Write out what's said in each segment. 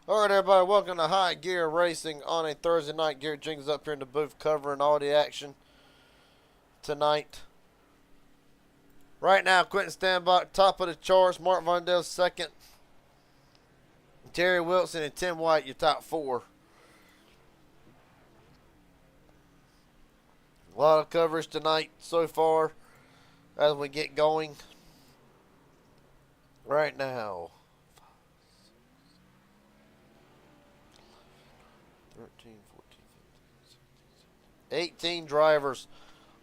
All right, everybody, welcome to High Gear Racing on a Thursday night. Garrett Jenkins up here in the booth covering all the action tonight. Right now, Quentin Stanbach, top of the charts. Mark Vondell, second. Terry Wilson and Tim White, your top four. A lot of coverage tonight so far as we get going. Right now, 13, 14, 15, 18 drivers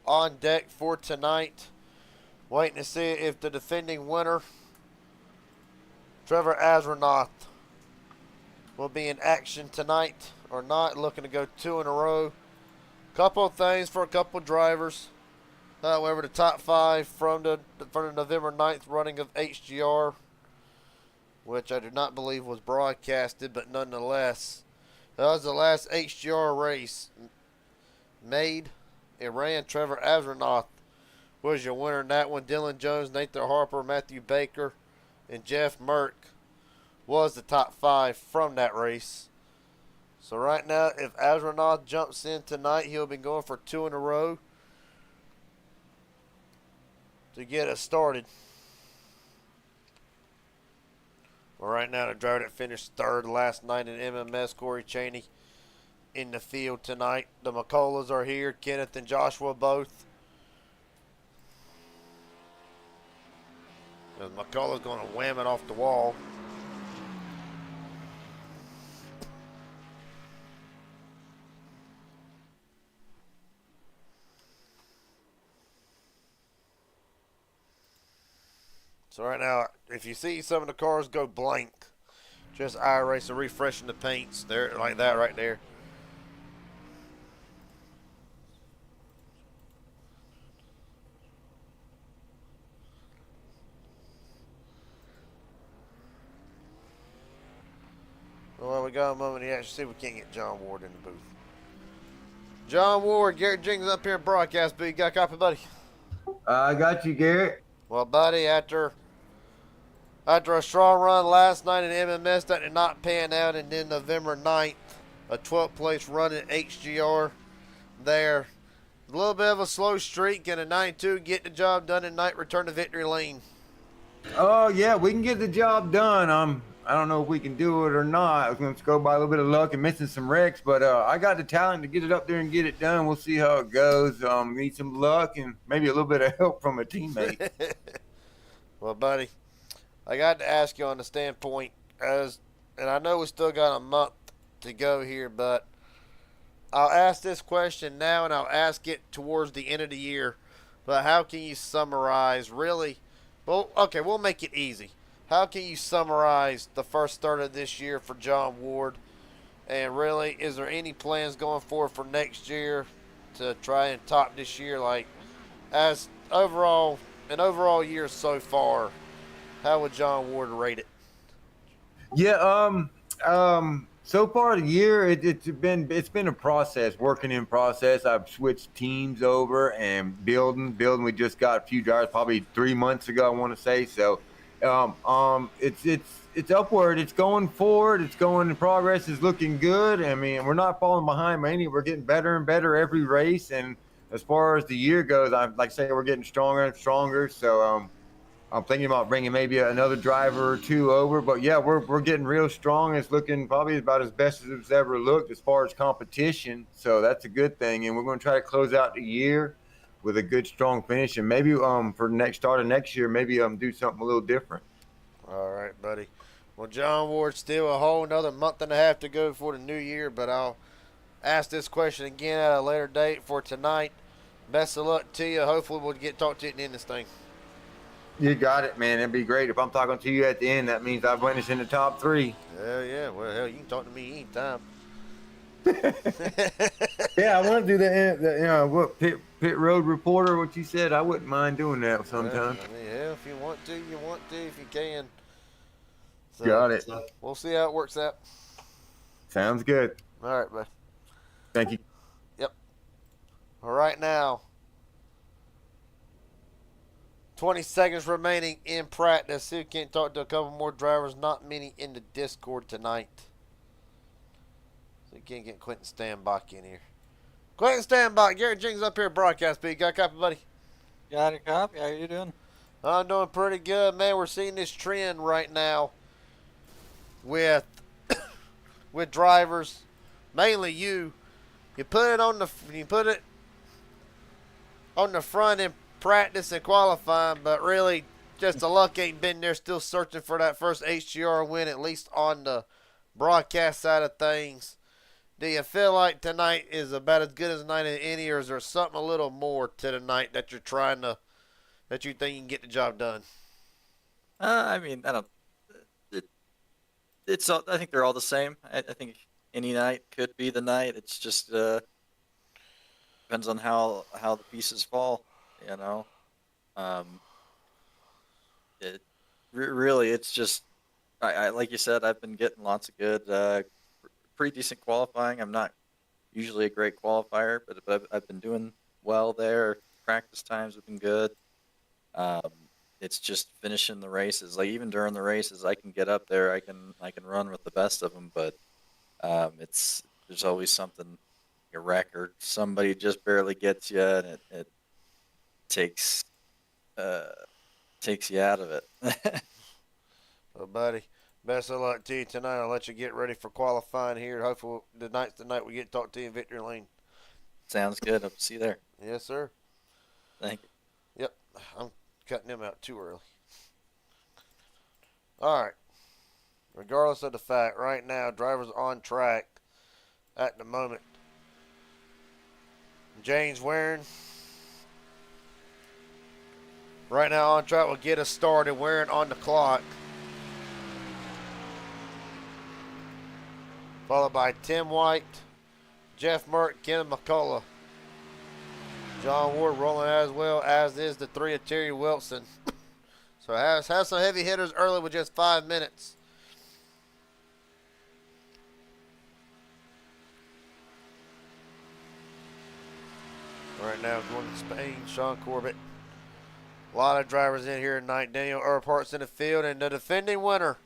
on deck for tonight. Waiting to see if the defending winner, Trevor Asrenoth, will be in action tonight or not. Looking to go two in a row. Couple of things for a couple of drivers. However, the top five from the November 9th running of HGR, which I do not believe was broadcasted, but nonetheless, that was the last HGR race made. It ran. Trevor Asrenoth was your winner in that one. Dylan Jones, Nathan Harper, Matthew Baker, and Jeff Merck was the top five from that race. So right now, if Asrenoth jumps in tonight, he'll be going for two in a row to get us started. Well, right now, the driver that finished third last night in MMS, Corey Cheney, in the field tonight. The McCulloughs are here, Kenneth and Joshua both. McCullough's going to wham it off the wall. So right now, if you see some of the cars go blank, just iRacing refreshing the paints there, like that right there. Well, we got a moment here. See if we can't get John Ward in the booth. John Ward, Garrett Jenkins up here in broadcast booth. You got a copy, buddy? I got you, Garrett. Well, buddy, after a strong run last night in MMS that did not pan out, and then November 9th, a 12th place run at HGR there. A little bit of a slow streak and a 92 get the job done tonight, return to victory lane. Oh yeah, we can get the job done. I don't know if we can do it or not. I was going to go by a little bit of luck and missing some wrecks, but I got the talent to get it up there and get it done. We'll see how it goes. Need some luck and maybe a little bit of help from a teammate. Well, buddy, I got to ask you on the standpoint, and I know we still got a month to go here, but I'll ask this question now and I'll ask it towards the end of the year. But how can you summarize really? Well, okay, we'll make it easy. How can you summarize the first third of this year for John Ward? And really, is there any plans going forward for next year to try and top this year? Like, as overall, an overall year so far, how would John Ward rate it? Yeah, so far the year it's been a process, working in process. I've switched teams over and building. We just got a few drivers probably 3 months ago, I want to say. So it's upward, it's going forward, it's going in progress, is looking good. I mean, we're not falling behind by any. We're getting better and better every race. And as far as the year goes, I like I say, we're getting stronger and stronger. So I'm thinking about bringing maybe another driver or two over, but yeah, we're getting real strong. It's looking probably about as best as it's ever looked as far as competition. So that's a good thing, and we're going to try to close out the year with a good, strong finish, and maybe for the next start of next year, maybe do something a little different. All right, buddy. Well, John Ward, still a whole another month and a half to go for the new year, but I'll ask this question again at a later date for tonight. Best of luck to you. Hopefully we'll get talk to you at the end of this thing. You got it, man. It'd be great if I'm talking to you at the end. That means I've finished in the top three. Hell yeah. Well, hell, you can talk to me anytime. Yeah, I want to do what pit road reporter. What you said, I wouldn't mind doing that sometime. I mean, hell, if you want to, you want to. If you can. So, Got it. We'll see how it works out. Sounds good. All right, bud. Thank you. Yep. All right, now 20 seconds remaining in practice. See if we can't talk to a couple more drivers. Not many in the Discord tonight. So you can't get Quentin Standbach in here. Quentin Standbach, Garrett Jenkins up here at Broadcast Beat. Got a copy, buddy? Got a copy. How you doing? I'm doing pretty good, man. We're seeing this trend right now with with drivers, mainly you. You put it on the front in practice and qualifying, but really just the luck ain't been there. Still searching for that first HGR win, at least on the broadcast side of things. Do you feel like tonight is about as good as a night as any, or is there something a little more to the night that you think you can get the job done? I mean, I don't. It, it's. I think they're all the same. I think any night could be the night. It's just depends on how the pieces fall. You know. Um. It really. It's just. I like you said. I've been getting lots of good, pretty decent qualifying. I'm not usually a great qualifier, but I've been doing well there. Practice times have been good. Um, it's just finishing the races. Like even during the races, I can get up there. I can run with the best of them, but it's there's always something a wreck or somebody just barely gets you, and it takes uh, takes you out of it. Well, buddy, best of luck to you tonight. I'll let you get ready for qualifying here. Hopefully, tonight's the night we get to talk to you in Victory Lane. Sounds good. Hope to see you there. Yes, sir. Thank you. Yep, I'm cutting him out too early. All right. Regardless of the fact, right now, drivers on track at the moment. James Warren, right now on track, will get us started. Warren on the clock. Followed by Tim White, Jeff Merck, Ken McCullough. John Ward rolling as well, as is the three of Terry Wilson. So have some heavy hitters early with just 5 minutes. Right now, going to Spain, Sean Corbett. A lot of drivers in here tonight. Daniel Earhart's in the field, and the defending winner,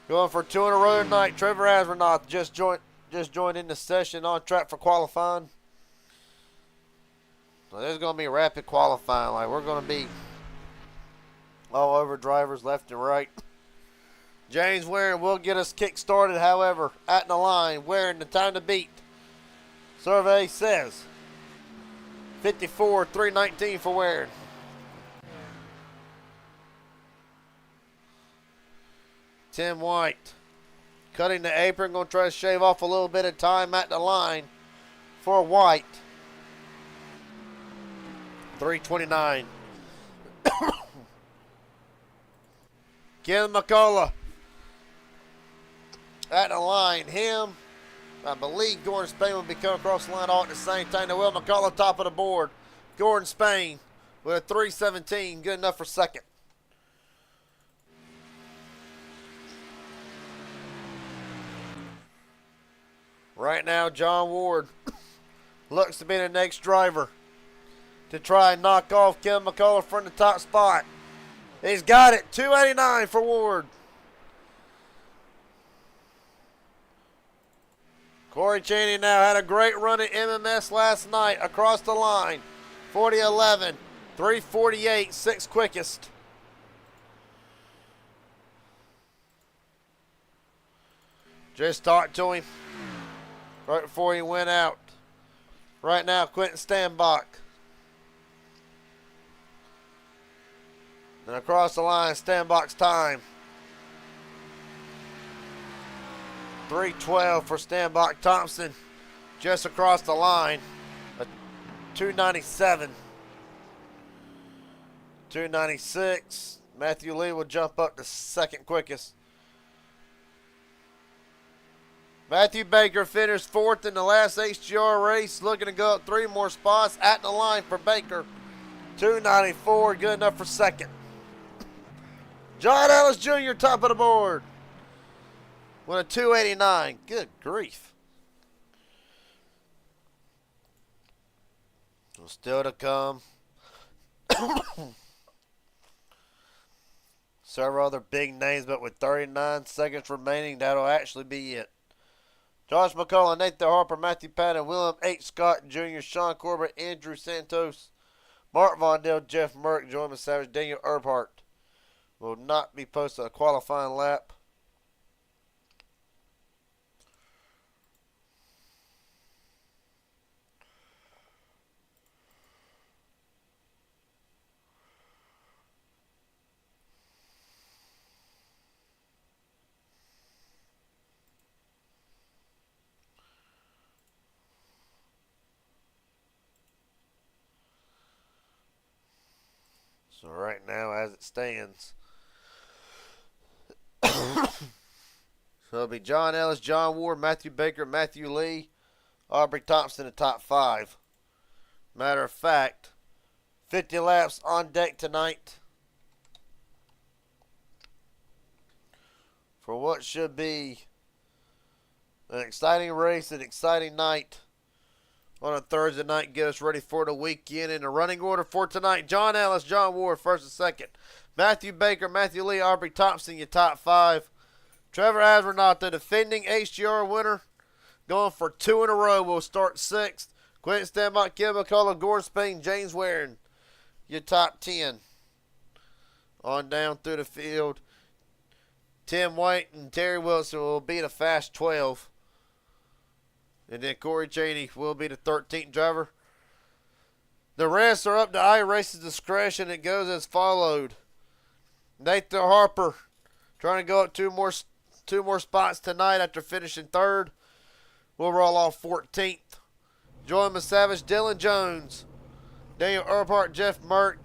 going for 2 in a row tonight, Trevor Asronoff just joined in the session on track for qualifying. So there's going to be rapid qualifying. Like, we're going to be all over drivers left and right. James Warren will get us kick started, however, at the line. Warren, the time to beat. Survey says 54.319 for Warren. Tim White cutting the apron, going to try to shave off a little bit of time at the line for White. 3:29. Ken McCullough at the line. Him, I believe Gordon Spain will be coming across the line all at the same time. Now, Will McCullough top of the board. Gordon Spain with a 3:17, good enough for second. Right now, John Ward looks to be the next driver to try and knock off Kevin McCullough from the top spot. He's got it. 289 for Ward. Corey Chaney now had a great run at MMS last night across the line. 40-11, 348, sixth quickest. Just talked to him right before he went out. Right now, Quentin Standbach. And across the line, Standbach's time. 3:12 for Standbach. Thompson just across the line. A 297. 296. Matthew Lee will jump up to second quickest. Matthew Baker finished fourth in the last HGR race, looking to go up 3 more spots at the line for Baker. 294, good enough for second. John Ellis Jr. top of the board with a 289. Good grief. Still to come. Several other big names, but with 39 seconds remaining, that'll actually be it. Josh McCullough, Nathan Harper, Matthew Patton, William H. Scott Jr., Sean Corbett, Andrew Santos, Mark Vondell, Jeff Merck, Jordan Savage, Daniel Earnhardt will not be posted a qualifying lap. So right now, as it stands, so it'll be John Ellis, John Ward, Matthew Baker, Matthew Lee, Aubrey Thompson in the top 5. Matter of fact, 50 laps on deck tonight for what should be an exciting race, an exciting night on a Thursday night. Get us ready for the weekend. In the running order for tonight: John Ellis, John Ward, first and second. Matthew Baker, Matthew Lee, Aubrey Thompson, your top 5. Trevor Astronaut, the defending HGR winner, going for 2 in a row, will start 6th. Quentin Stanbach, Kim McCullough, Gordon Spain, James Waring, your top 10. On down through the field, Tim White and Terry Wilson will be the fast 12. And then Corey Cheney will be the 13th driver. The rest are up to iRace's discretion. It goes as followed: Nathan Harper trying to go up two more spots tonight after finishing 3rd. We'll roll off 14th. Join Savage, Dylan Jones, Daniel Earnhardt, Jeff Merck,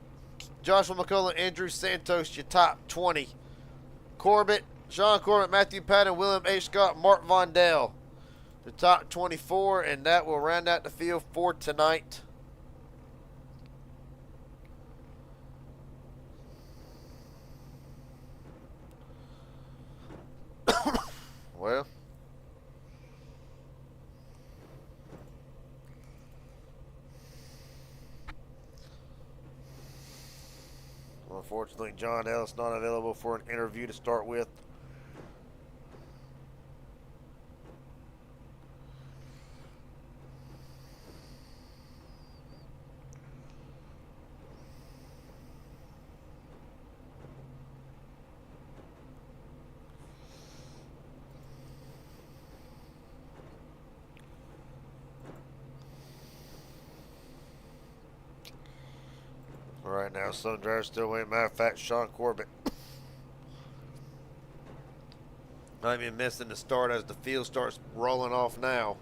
Joshua McCullough, Andrew Santos, your top 20. Corbett, Sean Corbett, Matthew Patton, William H. Scott, Mark Vondell, the top 24, and that will round out the field for tonight. Well, unfortunately, John Ellis not available for an interview to start with. Right now, some drivers still waiting. Matter of fact, Sean Corbett might be missing the start as the field starts rolling off now.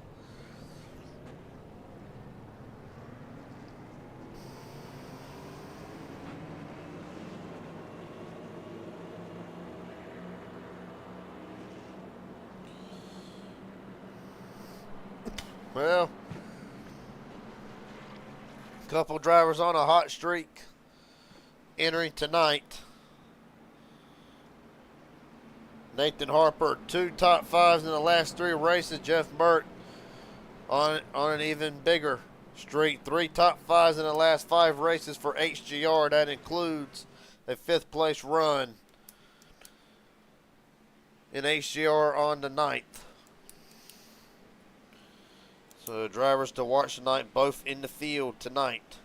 Well, a couple drivers on a hot streak entering tonight. Nathan Harper, 2 top 5s in the last 3 races. Jeff Merck on an even bigger streak. 3 top 5s in the last 5 races for HGR. That includes a 5th place run in HGR on the 9th. So the drivers to watch tonight, both in the field tonight.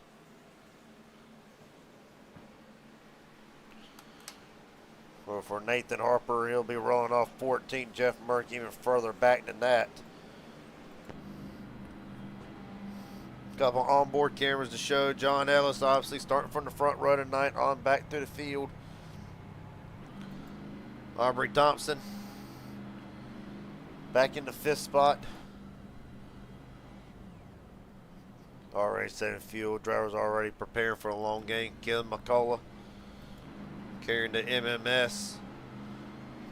Well, for Nathan Harper, he'll be rolling off 14. Jeff Merck even further back than that. Couple onboard cameras to show. John Ellis obviously starting from the front row tonight on back through the field. Aubrey Thompson back in the 5th spot. Already setting fuel. Drivers already preparing for a long game. Kim McCullough carrying the MMS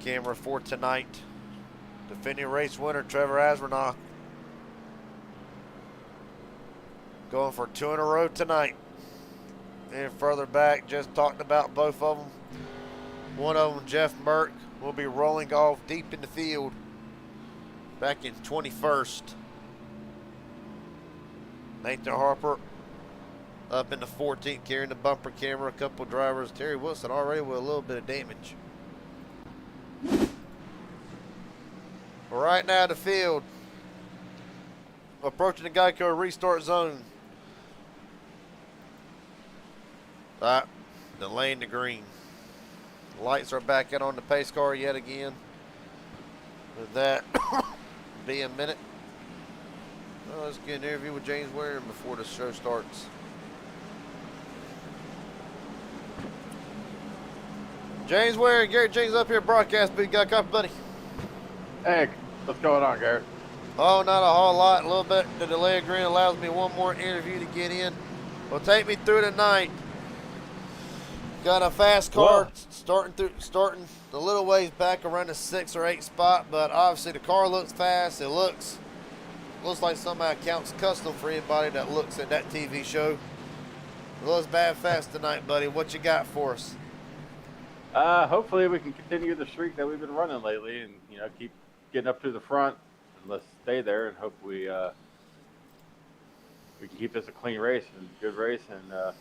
camera for tonight. Defending race winner Trevor Astronaut going for 2 in a row tonight. And further back, just talked about both of them. One of them, Jeff Merck, will be rolling off deep in the field back in 21st. Nathan Harper up in the 14th, carrying the bumper camera. A couple drivers. Terry Wilson already with a little bit of damage. Right now the field, approaching the Geico restart zone. All right, the lane to green. Lights are back in on the pace car yet again. With that, be a minute. Well, let's get an interview with James Waring before the show starts. James Waring, Garrett James up here, broadcast booth. Got a copy, buddy? Hey, what's going on, Garrett? Oh, not a whole lot. A little bit. The delay of green allows me one more interview to get in. Will take me through the night. Got a fast car starting a little ways back around the 6 or 8 spot, but obviously the car looks fast. It looks like somebody counts custom for anybody that looks at that TV show. It looks bad fast tonight, buddy. What you got for us? Hopefully we can continue the streak that we've been running lately, and keep getting up to the front, and let's stay there, and hope we can keep this a clean race and good race, and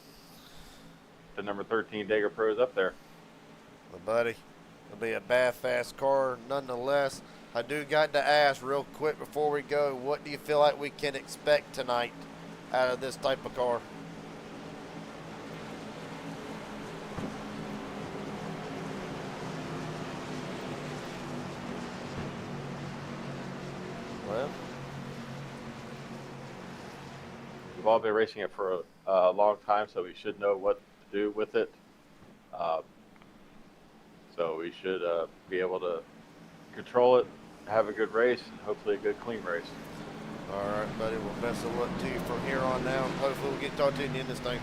the number 13 Dega Pro is up there. Well, buddy, it'll be a bad fast car nonetheless. I do got to ask real quick before we go, what do you feel like we can expect tonight out of this type of car? Well, we've all been racing it for a long time, so we should know what to do with it. So we should be able to control it, have a good race, and hopefully a good, clean race. all right, buddy. Well, best of luck to you from here on out. Hopefully we'll get to talk to you in this thing.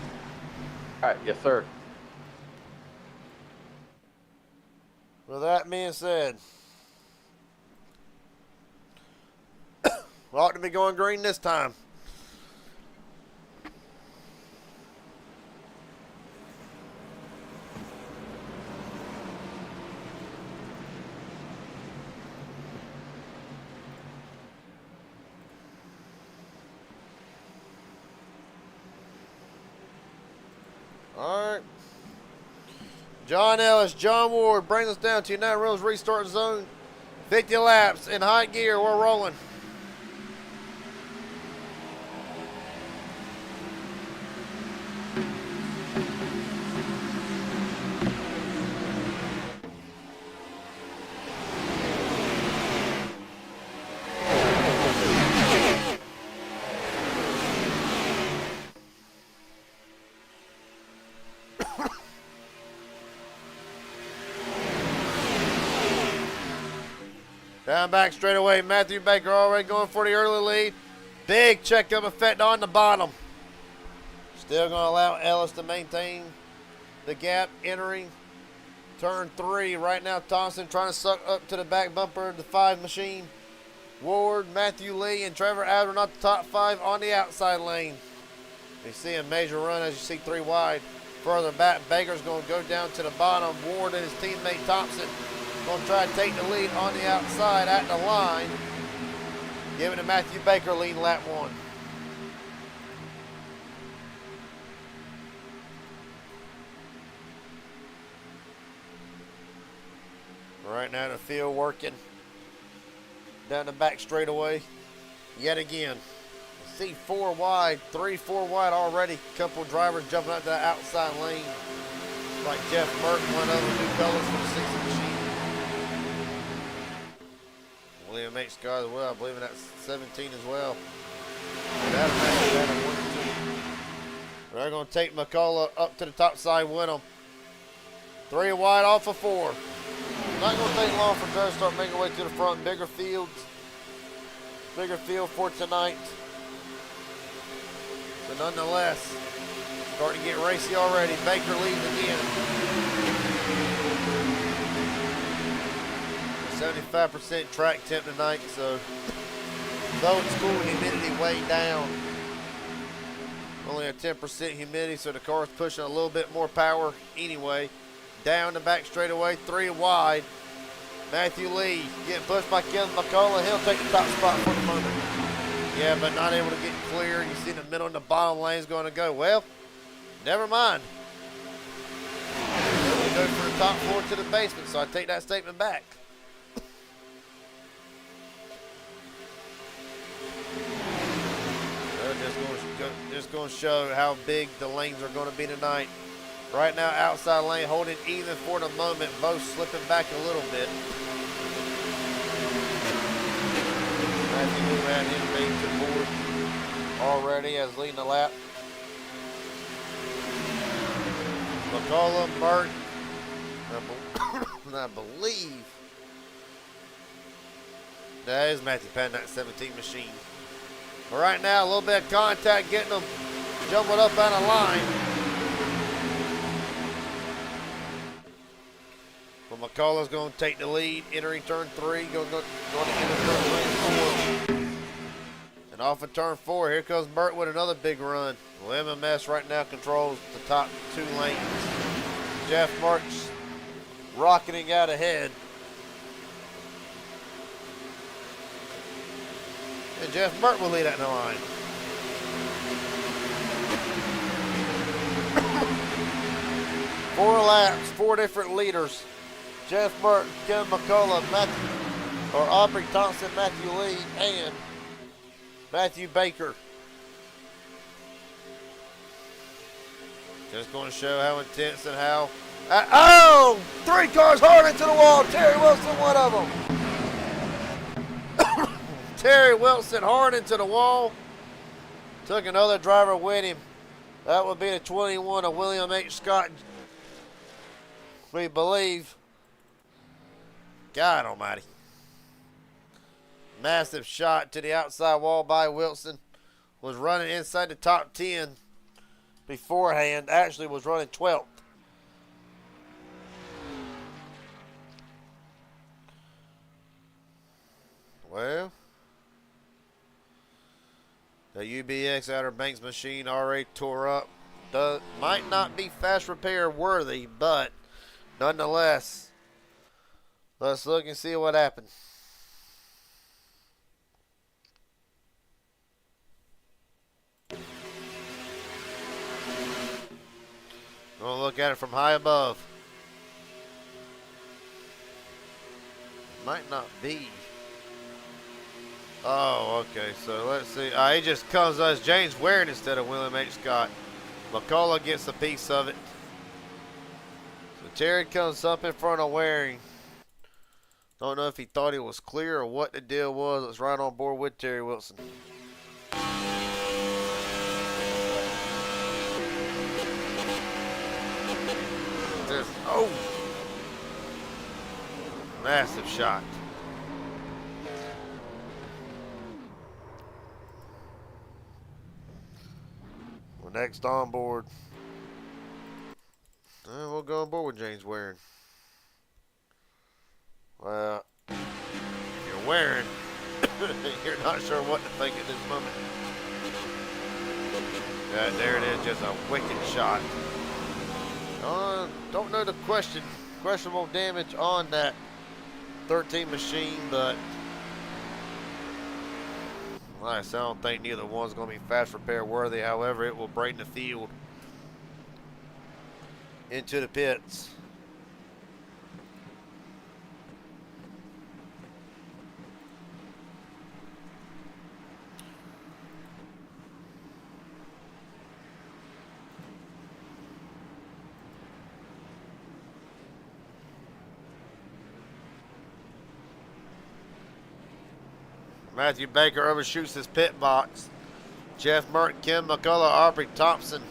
All right, yes, sir. With that being said, we ought to be going green this time. All right. John Ellis, John Ward brings us down to United Rails restart zone. 50 laps in high gear. We're rolling. Down back straight away. Matthew Baker already going for the early lead. Big checkup effect on the bottom. Still going to allow Ellis to maintain the gap entering turn 3. Right now, Thompson trying to suck up to the back bumper of the 5 machine. Ward, Matthew Lee, and Trevor Adler not the top 5 on the outside lane. You see a major run as you see 3 wide. Further back, Baker's going to go down to the bottom. Ward and his teammate Thompson going to try to take the lead on the outside at the line. Giving to Matthew Baker leading lap 1. Right now the field working down the back straightaway yet again. See 4 wide, 3-4 wide already. Couple drivers jumping out to the outside lane. Like Jeff Burke, one of them, new colors for the 60 machine. William H. Scott as well. I believe in that 17 as well. They're going to take McCullough up to the top side with them. 3 wide off of 4. Not going to take long for Joe to start making way to the front. Bigger field for tonight. But nonetheless, starting to get racy already. Baker leads again. 75% track temp tonight, so though it's cool, humidity way down. Only a 10% humidity, so the car's pushing a little bit more power anyway. Down the back straightaway, 3 wide. Matthew Lee getting pushed by Kevin McCullough. He'll take the top spot for the moment. Yeah, but not able to get clear. You see the middle and the bottom lane's going to go. Well, never mind. We'll go from the top floor to the basement, so I take that statement back. Just going to show how big the lanes are going to be tonight. Right now, outside lane holding even for the moment, both slipping back a little bit. Matthew had him made to the board already as leading the lap. McCullough, Martin, I believe that is Matthew Patton, that 17 machine. But right now, a little bit of contact getting them jumbled up out of line. But McCullough's going to take the lead, entering turn 3, going to enter turn 3 and 4. And off of turn 4, here comes Burt with another big run. Well, MMS right now controls the top 2 lanes. Jeff Marks rocketing out ahead. And Jeff Burt will lead out in the line. Four laps, 4 different leaders. Jeff Burt, Kevin McCullough, Aubrey Thompson, Matthew Lee, and Matthew Baker. Just going to show how intense and how... oh! 3 cars hard into the wall. Terry Wilson, one of them. Terry Wilson hard into the wall. Took another driver with him. That would be the 21 of William H. Scott. We believe. God almighty. Massive shot to the outside wall by Wilson. Was running inside the top 10 beforehand. Actually was running 12th. Well, the UBX Outer Banks machine already tore up. Might not be fast repair worthy, but nonetheless, let's look and see what happened. Gonna look at it from high above. Might not be. Oh, okay. So let's see. It just comes as James Waring instead of William H. Scott. McCullough gets a piece of it. So Terry comes up in front of Waring. Don't know if he thought he was clear or what the deal was. It's right on board with Terry Wilson. Just, oh! Massive shot. Next on board. We'll go on board with James Waring. Well, if you're Waring, you're not sure what to think at this moment. Yeah, there it is, just a wicked shot. Don't know the questionable damage on that 13 machine, but like I said, I don't think neither one's going to be fast repair worthy. However, it will bring the field into the pits. Matthew Baker overshoots his pit box. Jeff Merck, Kim McCullough, Aubrey Thompson,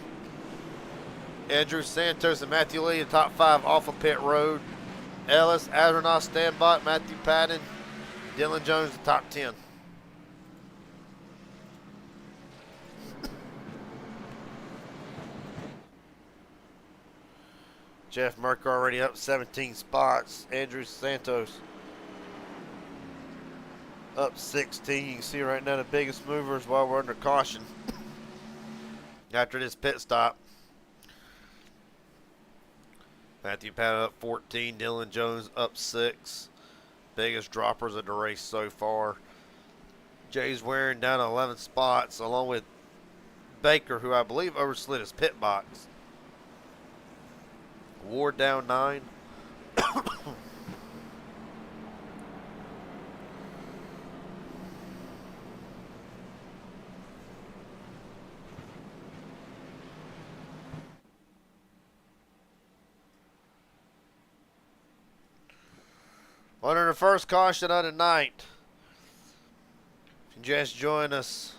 Andrew Santos, and Matthew Lee, the top 5 off of pit road. Ellis, Adronoff, Stanbot, Matthew Patton, Dylan Jones, the top 10. Jeff Merck already up 17 spots. Andrew Santos up 16. You can see right now the biggest movers while we're under caution after this pit stop. Matthew Patton up 14. Dylan Jones up 6. Biggest droppers of the race so far. Jay's Waring down 11 spots along with Baker, who I believe overslid his pit box. Ward down 9. Under the first caution of the night. If you just joined us,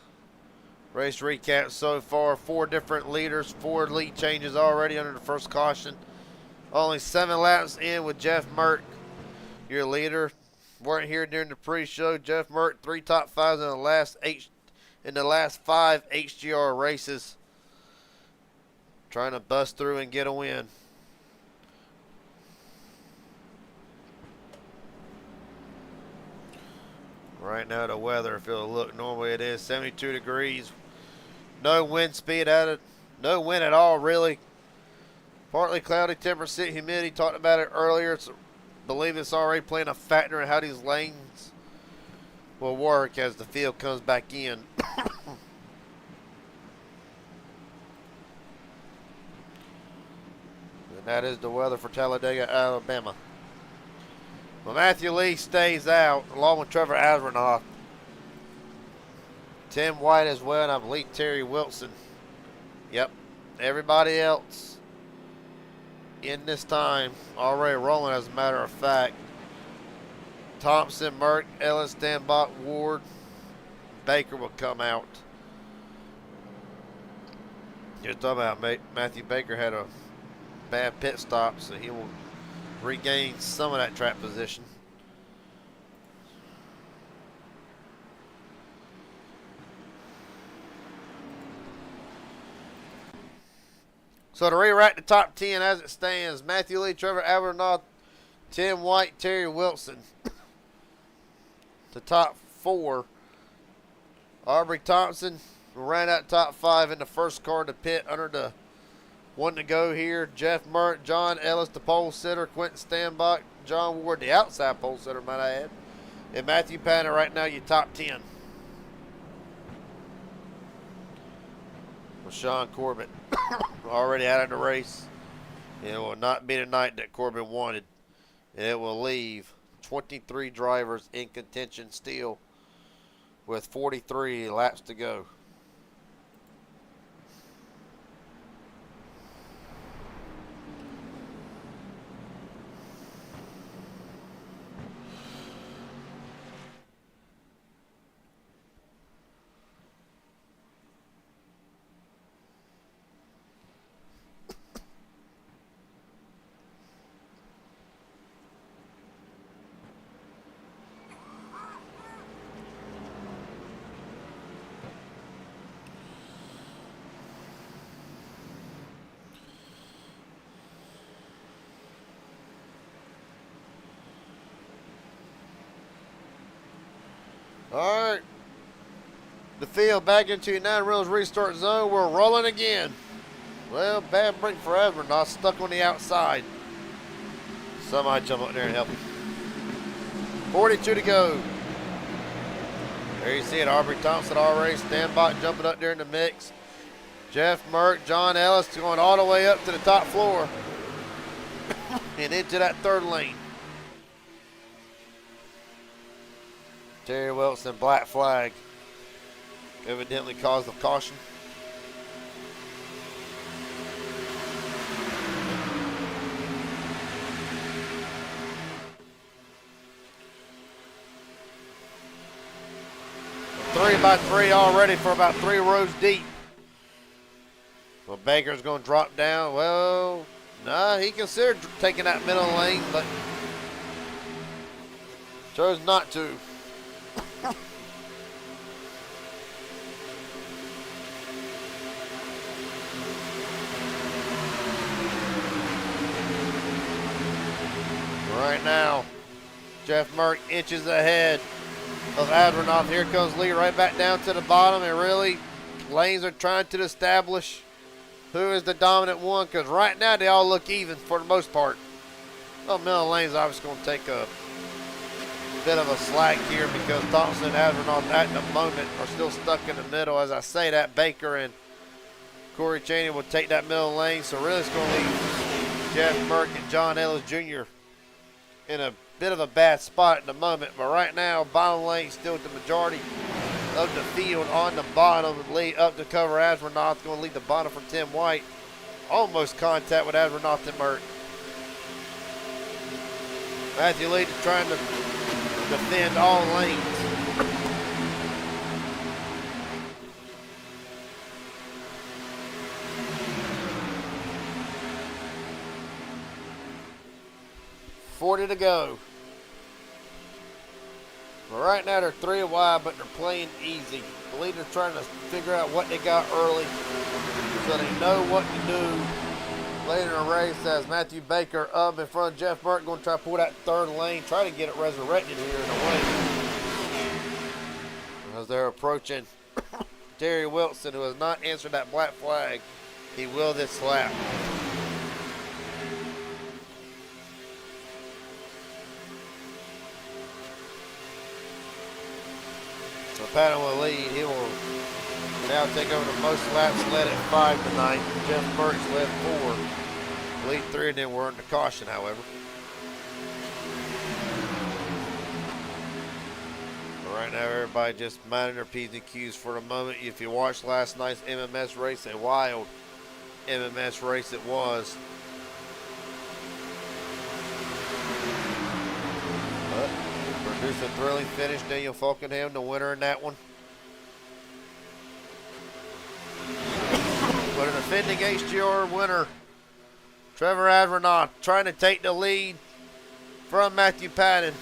race recap so far. 4 different leaders, 4 lead changes already under the first caution. Only 7 laps in with Jeff Mert, your leader. Weren't here during the pre-show. Jeff Mert, 3 top 5s in the last 5 HGR races. Trying to bust through and get a win. Right now the weather, if it'll look normally, it is 72 degrees. No wind speed no wind at all really. Partly cloudy, 10% humidity. Talked about it earlier. I believe it's already playing a factor in how these lanes will work as the field comes back in. And that is the weather for Talladega, Alabama. Well, Matthew Lee stays out along with Trevor Asrenoff. Tim White as well, and I believe Terry Wilson. Yep, everybody else in this time already rolling, as a matter of fact. Thompson, Merck, Ellis, Stanbach, Ward, Baker will come out. You're talking about Matthew Baker had a bad pit stop, so he will regain some of that track position. So to rewrite the top 10 as it stands, Matthew Lee, Trevor Abernoth, Tim White, Terry Wilson. The top 4. Aubrey Thompson ran out top 5 in the first car to pit under the 1 to go here. Jeff Mert, John Ellis, the pole sitter, Quentin Stanbach, John Ward, the outside pole sitter, might I add. And Matthew Panner right now, your top 10. With Sean Corbett already out of the race. It will not be the night that Corbett wanted. And it will leave 23 drivers in contention still with 43 laps to go. All right. The field back into 9 rails restart zone. We're rolling again. Well, bad break for Edward. Not stuck on the outside. Somebody jump up there and help him. 42 to go. There you see it. Aubrey Thompson already. Stanbach jumping up there in the mix. Jeff Mert, John Ellis going all the way up to the top floor. And into that 3rd lane. Terry Wilson, black flag. Evidently caused of caution. Three by 3 already for about 3 rows deep. Well, Baker's going to drop down. Well, nah, he considered taking that middle lane, but chose not to. Right now, Jeff Merck inches ahead of Adrenoff. Here comes Lee right back down to the bottom, and really, lanes are trying to establish who is the dominant one, because right now they all look even for the most part. Well, middle lane's obviously going to take a bit of a slack here because Thompson and Adrenoff at the moment are still stuck in the middle. As I say that, Baker and Corey Chaney will take that middle lane, so really it's going to leave Jeff Merck and John Ellis Jr. in a bit of a bad spot at the moment, but right now, bottom lane still with the majority of the field on the bottom, lead up to cover Asrenoff, going to lead the bottom for Tim White. Almost contact with Asrenoff and Mert. Matthew Lee trying to defend all lanes. .40 to go. Well, right now they're 3 wide, but they're playing easy. The leader's trying to figure out what they got early so they know what to do later in the race. As Matthew Baker up in front of Jeff Burke, going to try to pull that third lane, try to get it resurrected here in a way. As they're approaching Terry Wilson, who has not answered that black flag. He will this lap. So Patton will lead. He will now take over the most laps led at 5 tonight. Jeff Burke's led 4. Lead 3, and then we're under caution, however. But right now, everybody just minding their P's and Q's for the moment. If you watched last night's MMS race, a wild MMS race it was. But produced a thrilling finish. Daniel Falkenham, the winner in that one. But an defending HGR winner, Trevor Advernaugh, trying to take the lead from Matthew Patton.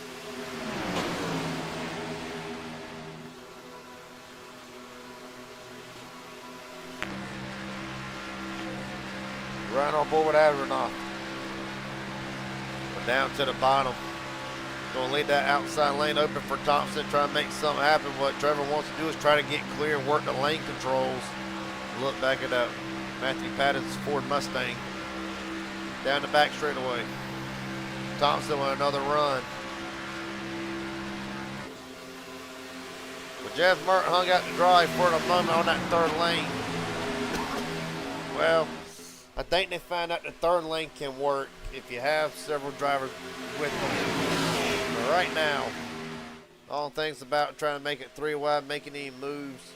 Right on board with Advernaugh. But down to the bottom. Going to leave that outside lane open for Thompson, try to make something happen. What Trevor wants to do is try to get clear and work the lane controls. Look back at that Matthew Patton's Ford Mustang. Down the back straightaway. Thompson with another run. But Jeff Mert hung out to dry for the moment on that third lane. Well, I think they found out the third lane can work if you have several drivers with them. But right now, all things about trying to make it 3 wide, making any moves.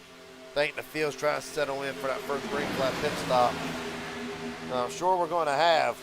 I think the field's trying to settle in for that first green flag pit stop. Now, I'm sure we're going to have.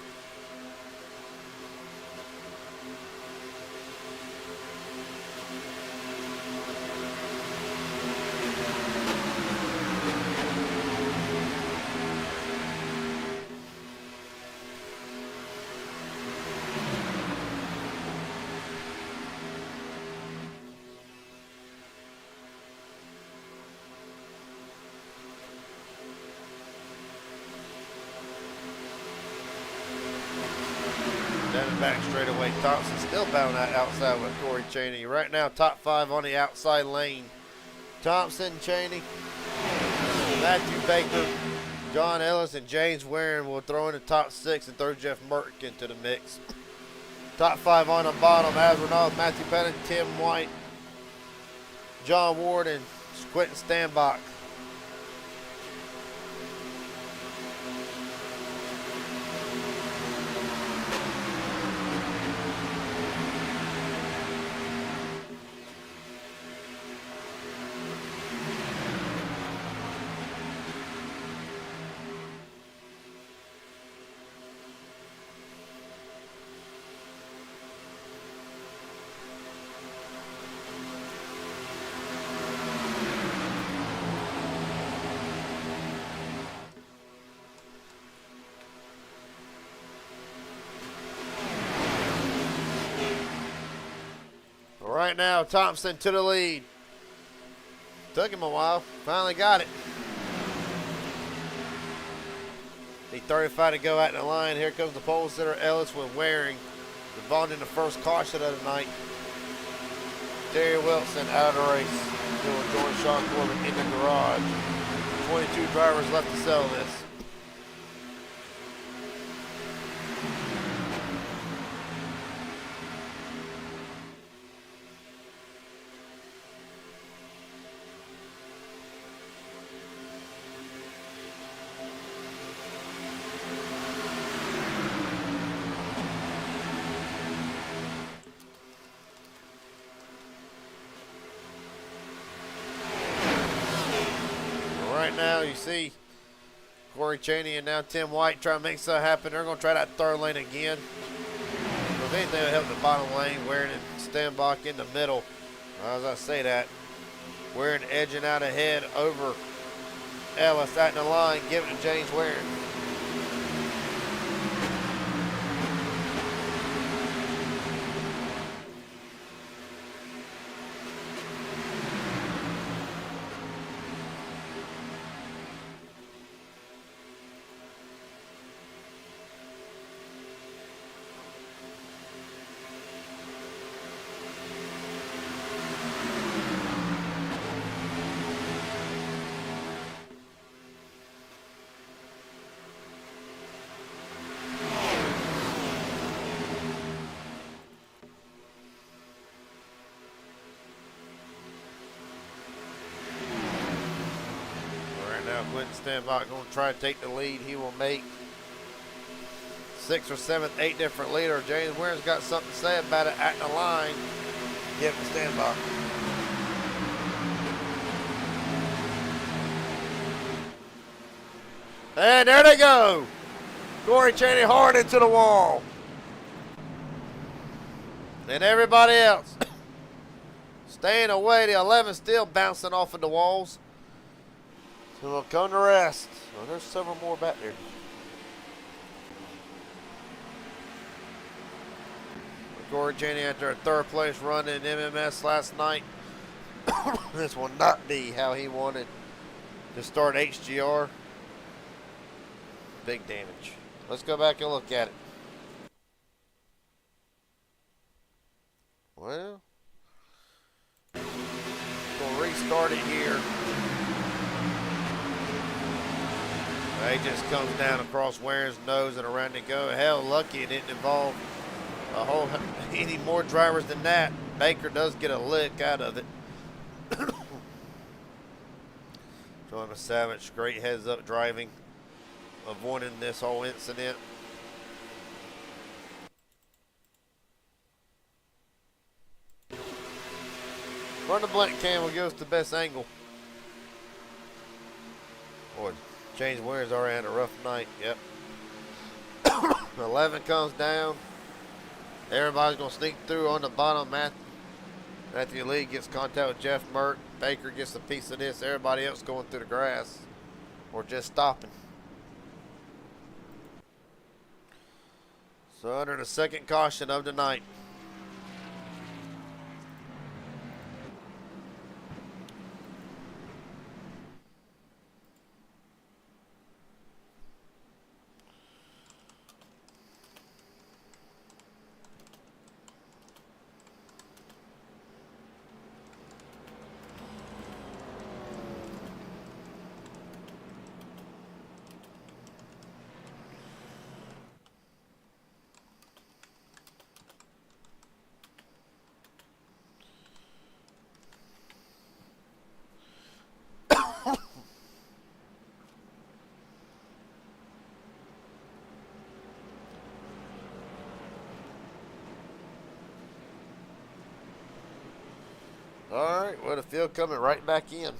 Down the back straightaway, Thompson still battling that outside with Corey Cheney. Right now, top 5 on the outside lane. Thompson, Cheney, Matthew Baker, John Ellis, and James Warren will throw in the top 6 and throw Jeff Merck into the mix. Top 5 on the bottom, Advernaugh, Matthew Patton, Tim White, John Ward, and Quentin Stanbach. Right now, Thompson to the lead. Took him a while. Finally got it. D35 to go out in the line. Here comes the pole sitter Ellis with Waring. Involved in the first caution of the night. Terry Wilson out of the race. He'll join Sean Corbin in the garage. 22 drivers left to sell this. Right now, you see Corey Cheney and now Tim White trying to make something happen. They're going to try that third lane again. But anything would help the bottom lane, Waring and Stenbach in the middle. As I say that, Waring edging out ahead over Ellis at the line, giving it to James Waring. Quentin Stenbach going to try to take the lead. He will make 6th or 7th, 8 different leader. James Waring's got something to say about it at the line. Give it to Stenbach. And there they go. Corey Cheney hard into the wall. And everybody else staying away. The 11 still bouncing off of the walls. So we'll come to rest. Well, there's several more back there. Corey Cheney after a 3rd place run in MMS last night. This will not be how he wanted to start HGR. Big damage. Let's go back and look at it. Well, we'll restart it here. He just comes down across Waring's nose and around it go. Hell, lucky it didn't involve any more drivers than that. Baker does get a lick out of it. John Savage, great heads up driving, avoiding this whole incident. Run the blank cam will give us the best angle. Boy, James Waring's already had a rough night. Yep. 11 comes down. Everybody's going to sneak through on the bottom. Matthew Lee gets contact with Jeff Mert. Baker gets a piece of this. Everybody else going through the grass or just stopping. So under the 2nd caution of the night. All right, well, the field coming right back in.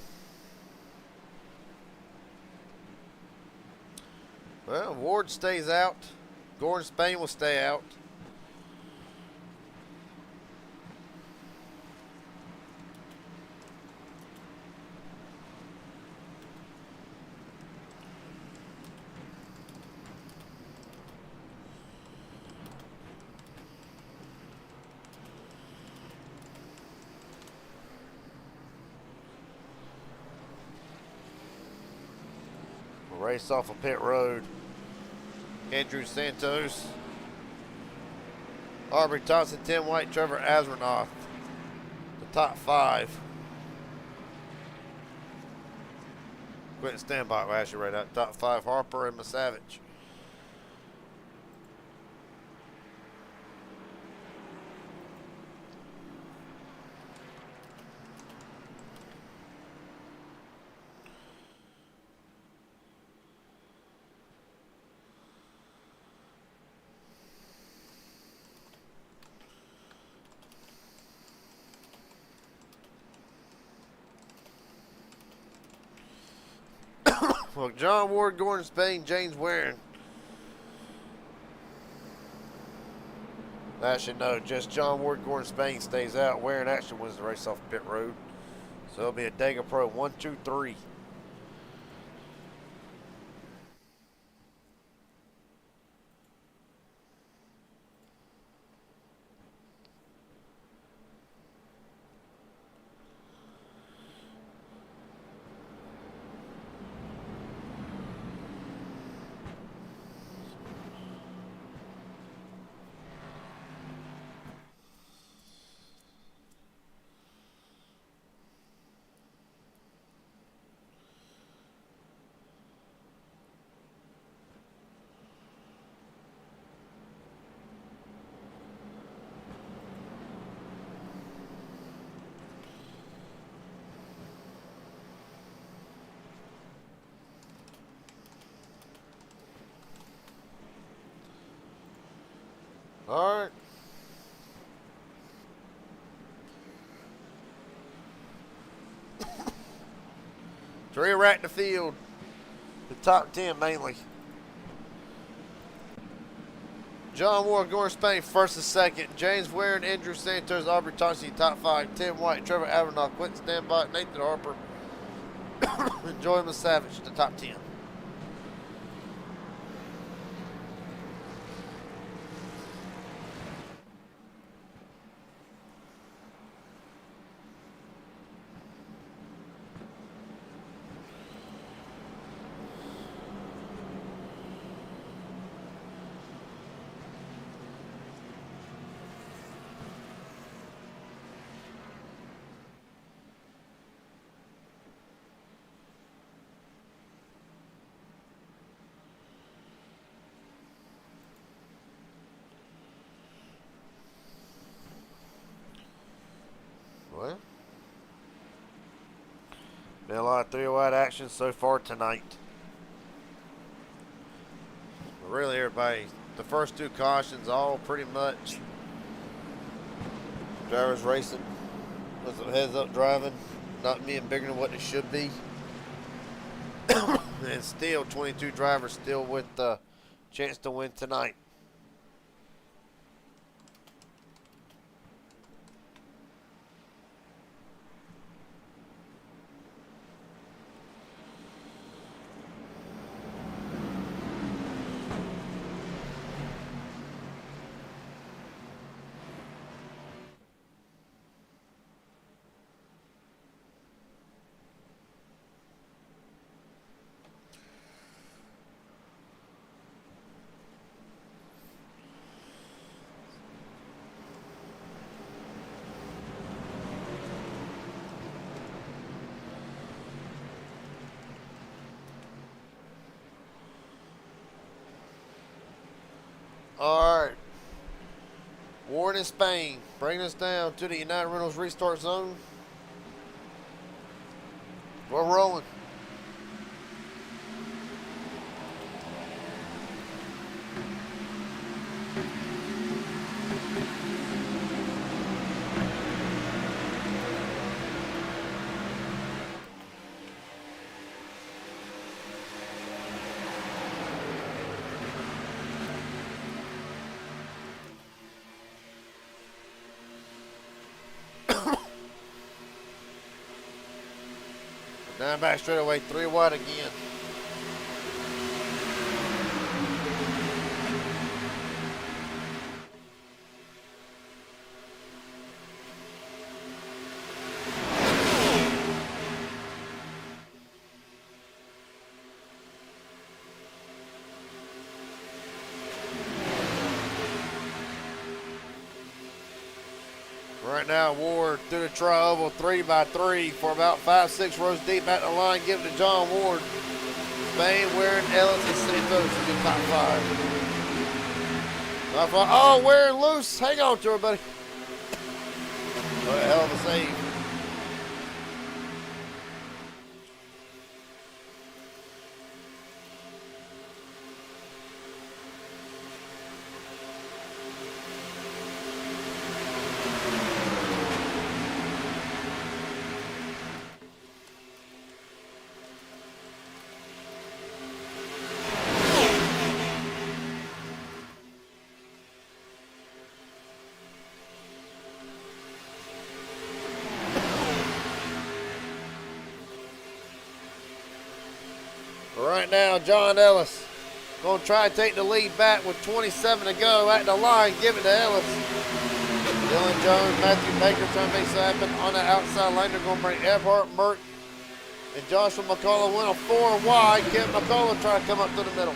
Well, Ward stays out. Gordon Spain will stay out. Race off of pit road. Andrew Santos, Aubrey Thompson, Tim White, Trevor Azranoff. The top 5. Quentin Stenbach will actually right out. Top 5, Harper and Masavage. Well, John Ward, Gordon Spain, James Waring. Actually, no, just John Ward, Gordon Spain stays out. Warren actually wins the race off pit road. So it'll be a Dega Pro 1, 2, 3. All right. Three right in the field. The top 10 mainly. John Ward, Gordon Spain, first and second. James Ware and Andrew Santos, Aubrey Thompson, top 5. Tim White, Trevor Avernock, Quentin Stanbot, Nathan Harper, and Joey Savage, the top 10. Well, been a lot of three-wide action so far tonight. But really, everybody, the first two cautions, all pretty much drivers racing with some heads-up driving, not being bigger than what it should be. And still, 22 drivers still with the chance to win tonight. All right. Ward in Spain, bringing us down to the United Rentals restart zone. We're rolling. Down back straightaway, 3 wide again. Right now, Ward through the tri-oval 3x3 for about 5-6 rows deep at the line. Give it to John Ward. Spain, Warren, Ellis, and Santos in the top 5. Top 5. Oh, Warren loose. Hang on to her, buddy. What a hell of a save. Right now, John Ellis going to try to take the lead back with 27 to go at the line. Give it to Ellis. Dylan Jones, Matthew Baker trying to make something happen on the outside lane. They're going to bring Earhart, Merck, and Joshua McCullough win a 4 wide. Kevin McCullough trying to come up to the middle.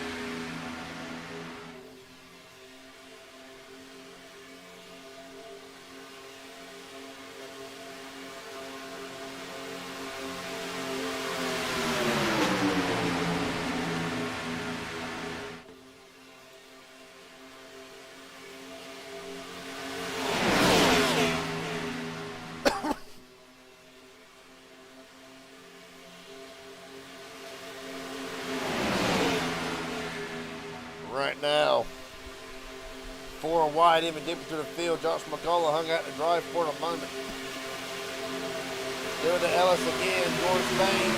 Right now, 4 wide, even deeper to the field. Josh McCullough hung out the drive for a moment. Do it to Ellis again. George Spain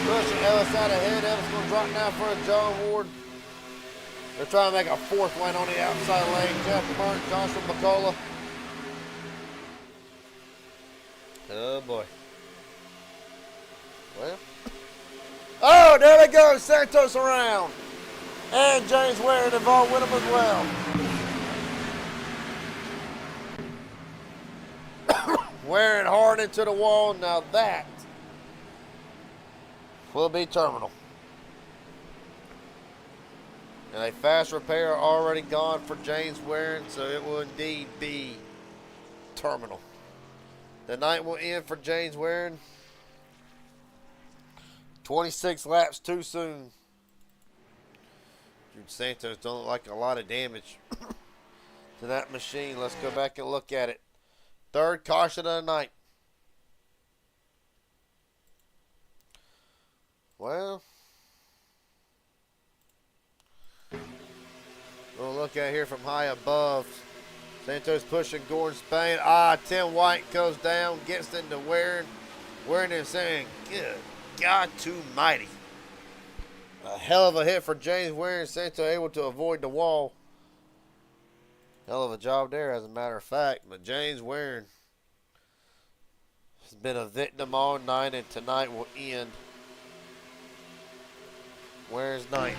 pushing Ellis out ahead. Ellis going to drop now for a John Ward. They're trying to make a 4th lane on the outside lane. Jeff Burnt, Joshua McCullough. Oh boy. Well. Oh, there they go. Santos around. And James Ware involved with him as well. Wearing hard into the wall. Now that will be terminal. And a fast repair already gone for James Waring, so it will indeed be terminal. The night will end for James Waring. 26 laps too soon. Santos don't look like a lot of damage to that machine. Let's go back and look at it. 3rd caution of the night. Well, we'll look at here from high above. Santos pushing Gordon Spain. 10 White goes down, gets into Waring. Waring is saying, good God too mighty. A hell of a hit for James Waring. Santos able to avoid the wall. Hell of a job there, as a matter of fact. But James Waring has been a victim all night, and tonight will end Waring's night.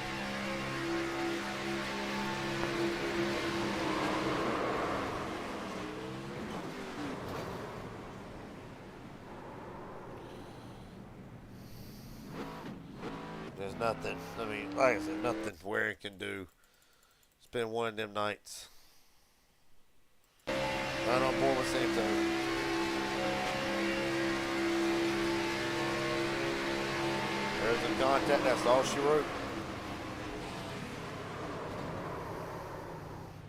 There's nothing, I mean, like I said, nothing Waring can do. It's been one of them nights. Right on board with Santos. There's the contact, that's all she wrote.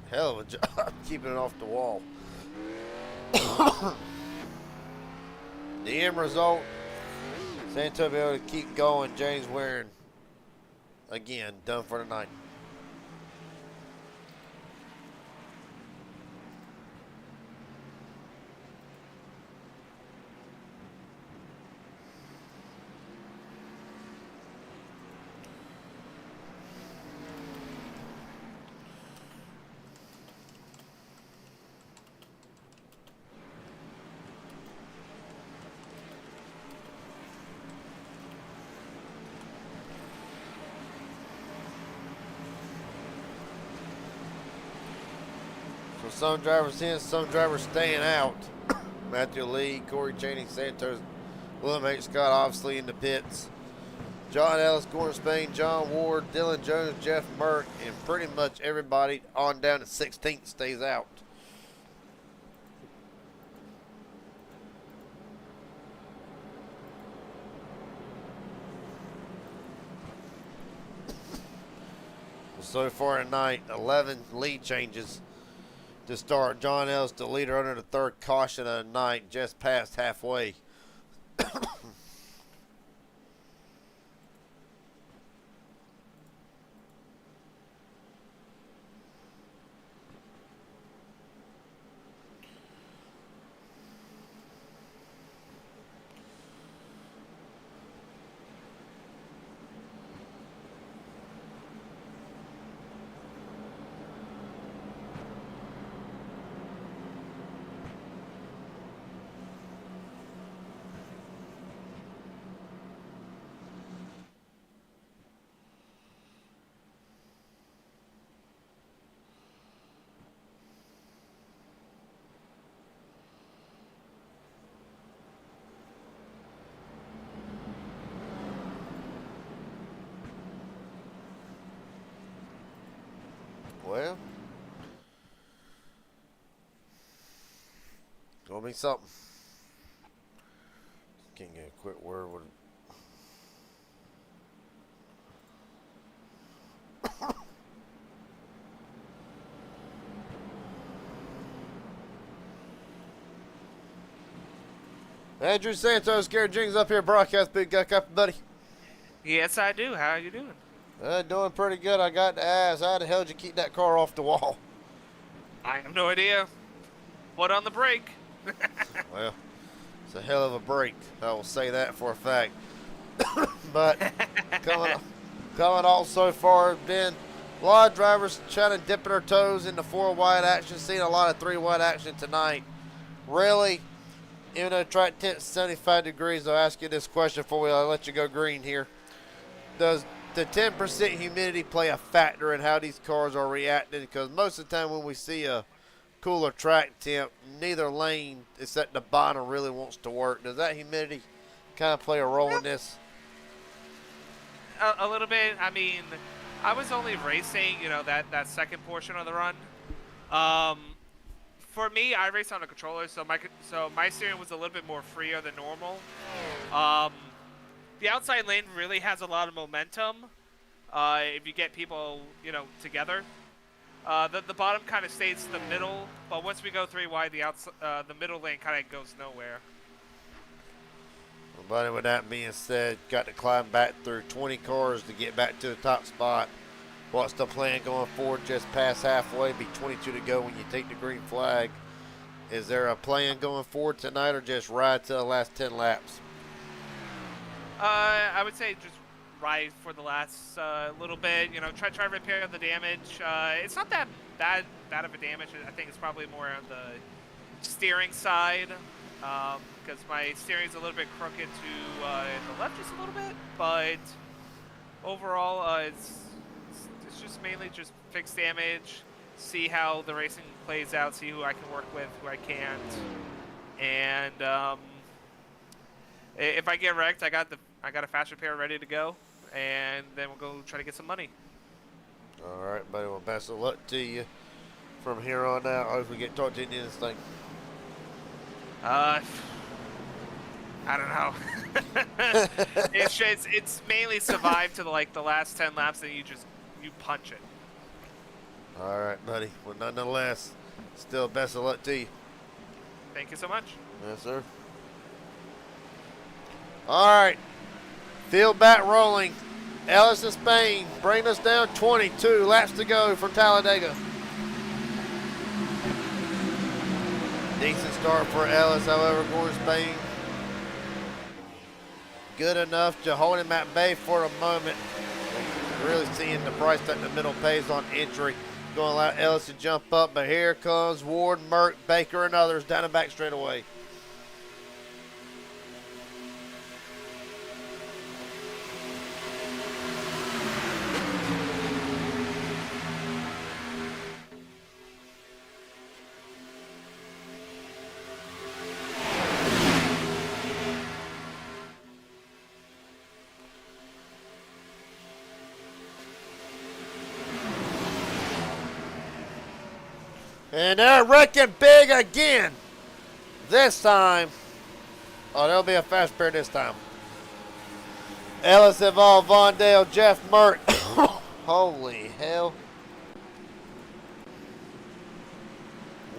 Hell of a job keeping it off the wall. The end result, Santos be able to keep going. James Waring, again, done for the night. Some drivers in, some drivers staying out. Matthew Lee, Corey Chaney, Santos, William H. Scott obviously in the pits. John Ellis, Gordon Spain, John Ward, Dylan Jones, Jeff Merck, and pretty much everybody on down to 16th stays out. So far tonight, 11 lead changes to start. John Ellis, the leader under the 3rd caution of the night, just past halfway. Gonna be something. Can't get a quick word with Andrew Santos, Gary Jenkins up here, broadcast big guy, Captain Buddy. Yes, I do. How are you doing? Doing pretty good. I got to ask, how the hell did you keep that car off the wall? I have no idea. Foot on the brake. Well, it's a hell of a break. I will say that for a fact. But coming all so far, been a lot of drivers trying to dip their toes in the 4 wide action. Seen a lot of 3 wide action tonight. Really, even though track temps 75 degrees, I'll ask you this question before we let you go green here. Does the 10% humidity play a factor in how these cars are reacting? Because most of the time when we see a cooler track temp, neither lane except the bottom really wants to work. Does that humidity kind of play a role in this? A little bit. I mean, I was only racing, that second portion of the run. For me, I raced on a controller, so my steering was a little bit more freer than normal. The outside lane really has a lot of momentum if you get people, together. The bottom kind of stays the middle, but once we go 3 wide, the middle lane kind of goes nowhere. Well, buddy, with that being said, got to climb back through 20 cars to get back to the top spot. What's the plan going forward? Just past halfway, be 22 to go when you take the green flag. Is there a plan going forward tonight, or just ride to the last 10 laps? I would say just ride for the last little bit. Try to repair the damage. It's not that bad of a damage. I think it's probably more on the steering side, because my steering's a little bit crooked to the left just a little bit. But overall, it's just mainly just fix damage, see how the racing plays out, see who I can work with, who I can't, and if I get wrecked, I got a fast repair ready to go, and then we'll go try to get some money. All right, buddy. Well, best of luck to you from here on out. I hope we get talked to you in this thing. I don't know. it's mainly survive to the last 10 laps, and you punch it. All right, buddy. Well, nonetheless, still best of luck to you. Thank you so much. Yes, sir. All right. Field back rolling. Ellis in Spain bringing us down 22 laps to go from Talladega. Decent start for Ellis, however, going Spain. Good enough to hold him at bay for a moment. Really seeing the price that the middle pays on entry. Going to allow Ellis to jump up, but here comes Ward, Merck, Baker, and others down the back straightaway. And they're wrecking big again. This time. Oh, there'll be a fast pair this time. Ellis involved, Vondale, Jeff Mert. Holy hell.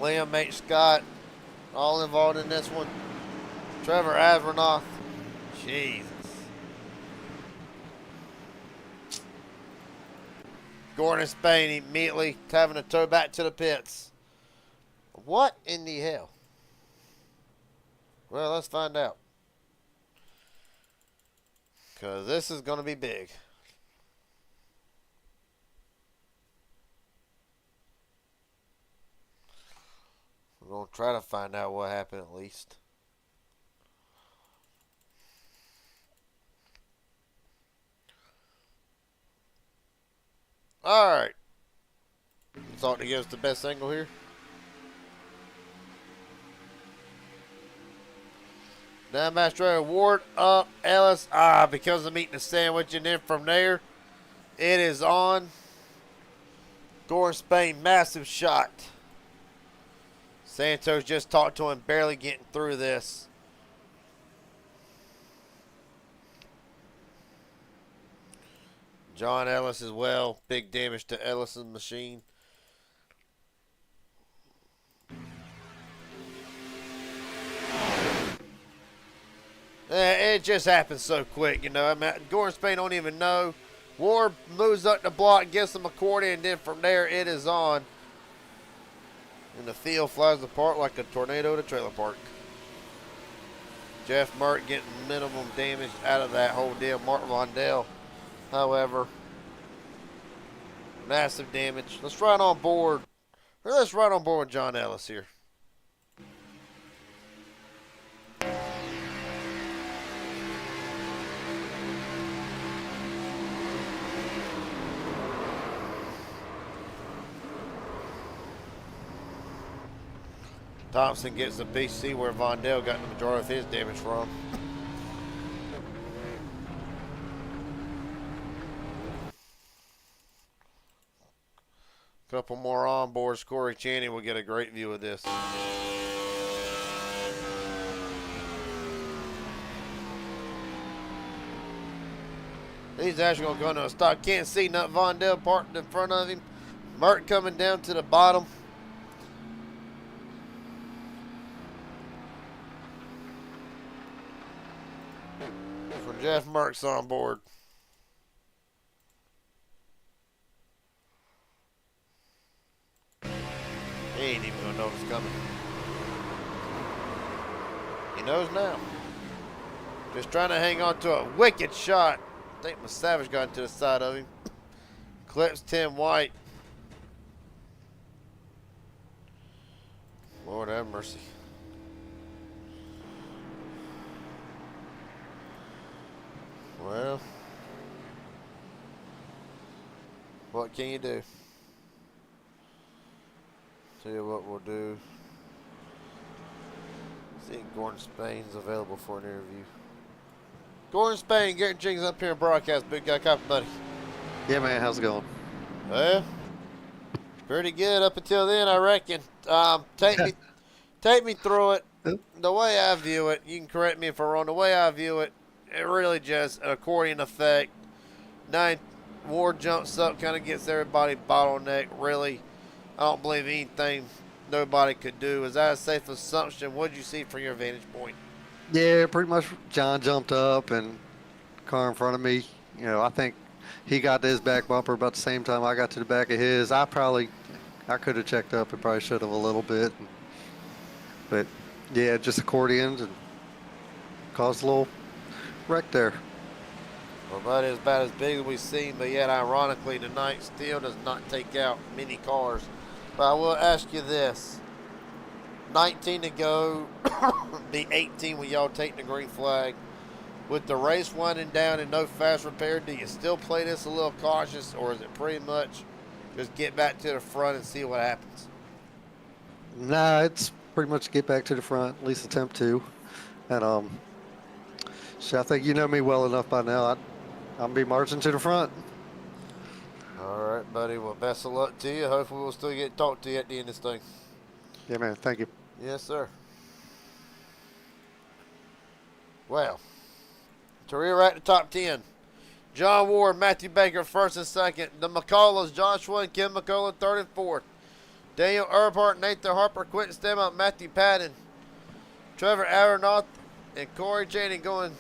Liam H. Scott. All involved in this one. Trevor Avernoth. Jesus. Gordon Spain immediately having to tow back to the pits. What in the hell? Well, let's find out. Because this is going to be big. We're going to try to find out what happened at least. All right. Thought to give us the best angle here. Down Master Ward up Ellis. Because of eating the sandwich, and then from there, it is on. Gordon Spain, massive shot. Santos just talked to him, barely getting through this. John Ellis as well. Big damage to Ellis's machine. It just happens so quick, you know. I mean, Gordon Spain don't even know. Ward moves up the block, gives him a accordion, and then from there it is on. And the field flies apart like a tornado at a trailer park. Jeff Mert getting minimum damage out of that whole deal. Mark Vondell, however, massive damage. Let's ride on board. Let's ride on board with John Ellis here. Thompson gets the BC where Vondell got the majority of his damage from. Couple more on board. Corey Channing will get a great view of this. He's actually going to go into a stop. Can't see nothing. Vondell parked in front of him. Mert coming down to the bottom. For Jeff Merckx on board. He ain't even gonna know it's coming. He knows now. Just trying to hang on to a wicked shot. I think Savage got into the side of him. Clips Tim White. Lord have mercy. Well, what can you do? Tell you what we'll do. See if Gordon Spain's available for an interview. Gordon Spain, Garrett Jenkins up here in broadcast. Big guy, copy, buddy. Yeah, man. How's it going? Well, pretty good up until then, I reckon. Take me through it. The way I view it, you can correct me if I'm wrong. The way I view it, it really just an accordion effect. Ward jumps up, kind of gets everybody bottleneck. Really, I don't believe anything nobody could do. Is that a safe assumption? What did you see from your vantage point? Yeah, pretty much. John jumped up and car in front of me. You know, I think he got to his back bumper about the same time I got to the back of his. I could have checked up and probably should have a little bit. But yeah, just accordions and caused a little wreck there. Well, that is about as big as we've seen, but yet ironically tonight still does not take out many cars. But I will ask you this. 19 to go, be 18 when y'all take the green flag. With the race winding down and no fast repair, do you still play this a little cautious, or is it pretty much just get back to the front and see what happens? Nah, it's pretty much get back to the front, at least attempt to. And so I think you know me well enough by now. I'll be marching to the front. All right, buddy. Well, best of luck to you. Hopefully we'll still get to talk to you at the end of this thing. Yeah, man. Thank you. Yes, sir. Well, to rear-rack the top 10. John Ward, Matthew Baker, first and second. The McCulloughs, Joshua and Kim McCullough, third and fourth. Daniel Earhart, Nathan Harper, Quentin Stemont, Matthew Patton, Trevor Aronoth, and Corey Channing going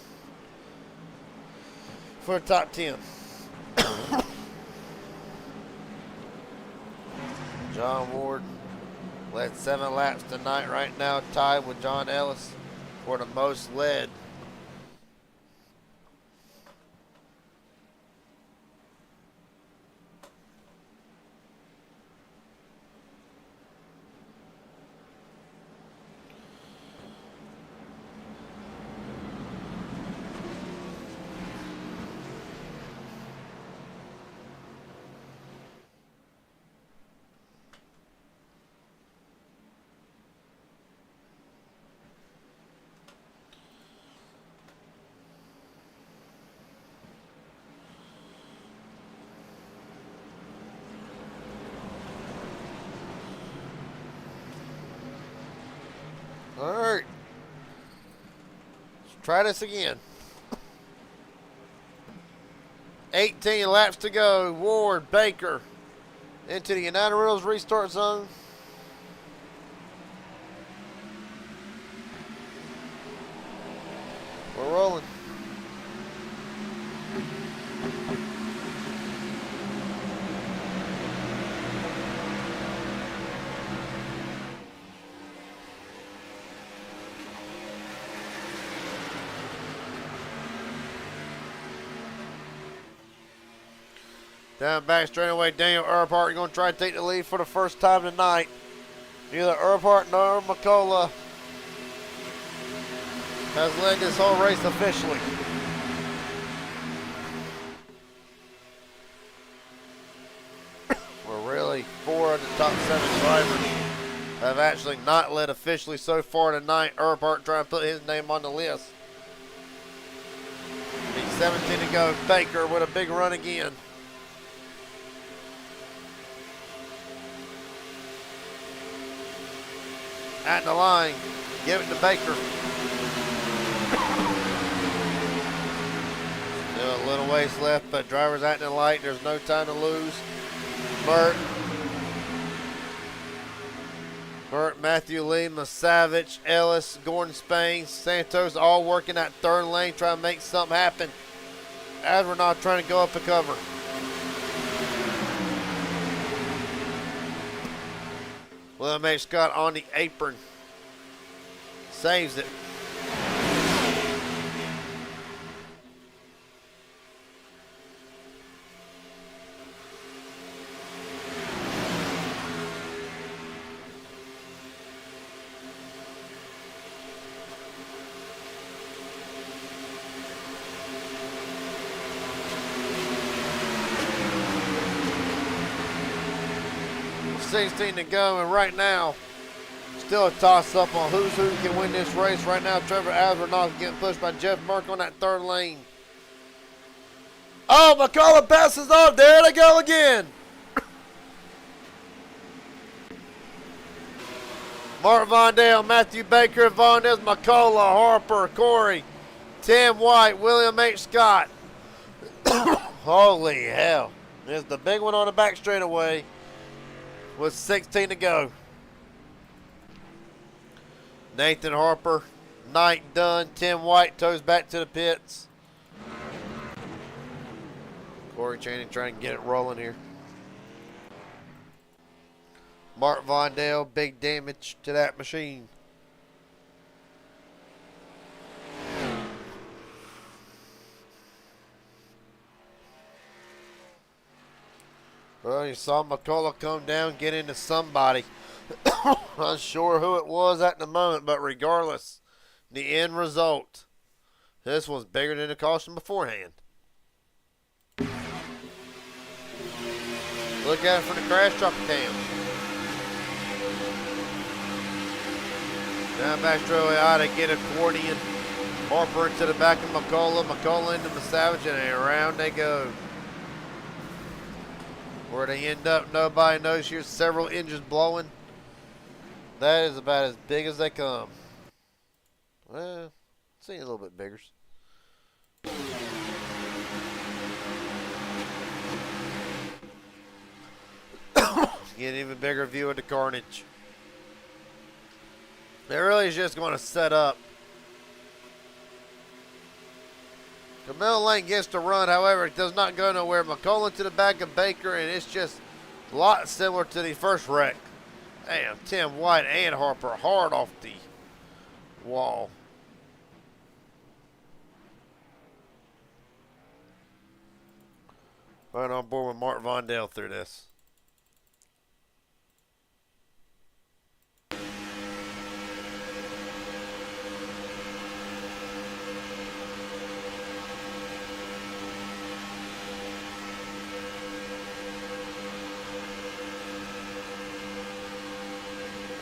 for the top 10. John Ward led 7 laps tonight, right now tied with John Ellis for the most led. All right. Let's try this again. 18 laps to go. Ward, Baker into the United Rails restart zone. We're rolling. Down back straightaway, Daniel Earhart going to try to take the lead for the first time tonight. Neither Earhart nor McCullough has led this whole race officially. We're really 4 of the top 7 drivers have actually not led officially so far tonight. Earhart trying to put his name on the list. 17 to go. Baker with a big run again. At the line, give it to Baker. Still a little ways left, but drivers at the light. There's no time to lose. Burt, Matthew Lee, Masavich, Ellis, Gordon Spain, Santos all working that third lane trying to make something happen as we're not trying to go up the cover. William H. Scott on the apron. Saves it. .16 to go, and right now, still a toss-up on who can win this race. Right now, Trevor Asbernoff getting pushed by Jeff Merck on that third lane. Oh, McCullough passes off. There they go again. Mark Vondale, Matthew Baker, Vondez, McCullough, Harper, Corey, Tim White, William H. Scott. Holy hell. There's the big one on the back straightaway with 16 to go. Nathan Harper, Knight done. Tim White toes back to the pits. Corey Channing trying to get it rolling here. Mark Vondale, big damage to that machine. Well, you saw McCullough come down, get into somebody. Not sure who it was at the moment, but regardless, the end result, this was bigger than the caution beforehand. Look out for the crash truck cam. Down back straightaway, out to get accordion. Harper into the back of McCullough. McCullough into the Savage, and around they go. Where they end up, nobody knows. Here's several engines blowing. That is about as big as they come. Well, see a little bit bigger. Get an even bigger view of the carnage. It really is just going to set up. Camille Lane gets to run, however, it does not go nowhere. McCullough to the back of Baker, and it's just a lot similar to the first wreck. Damn, Tim White and Harper hard off the wall. Right on board with Mark Vondale through this.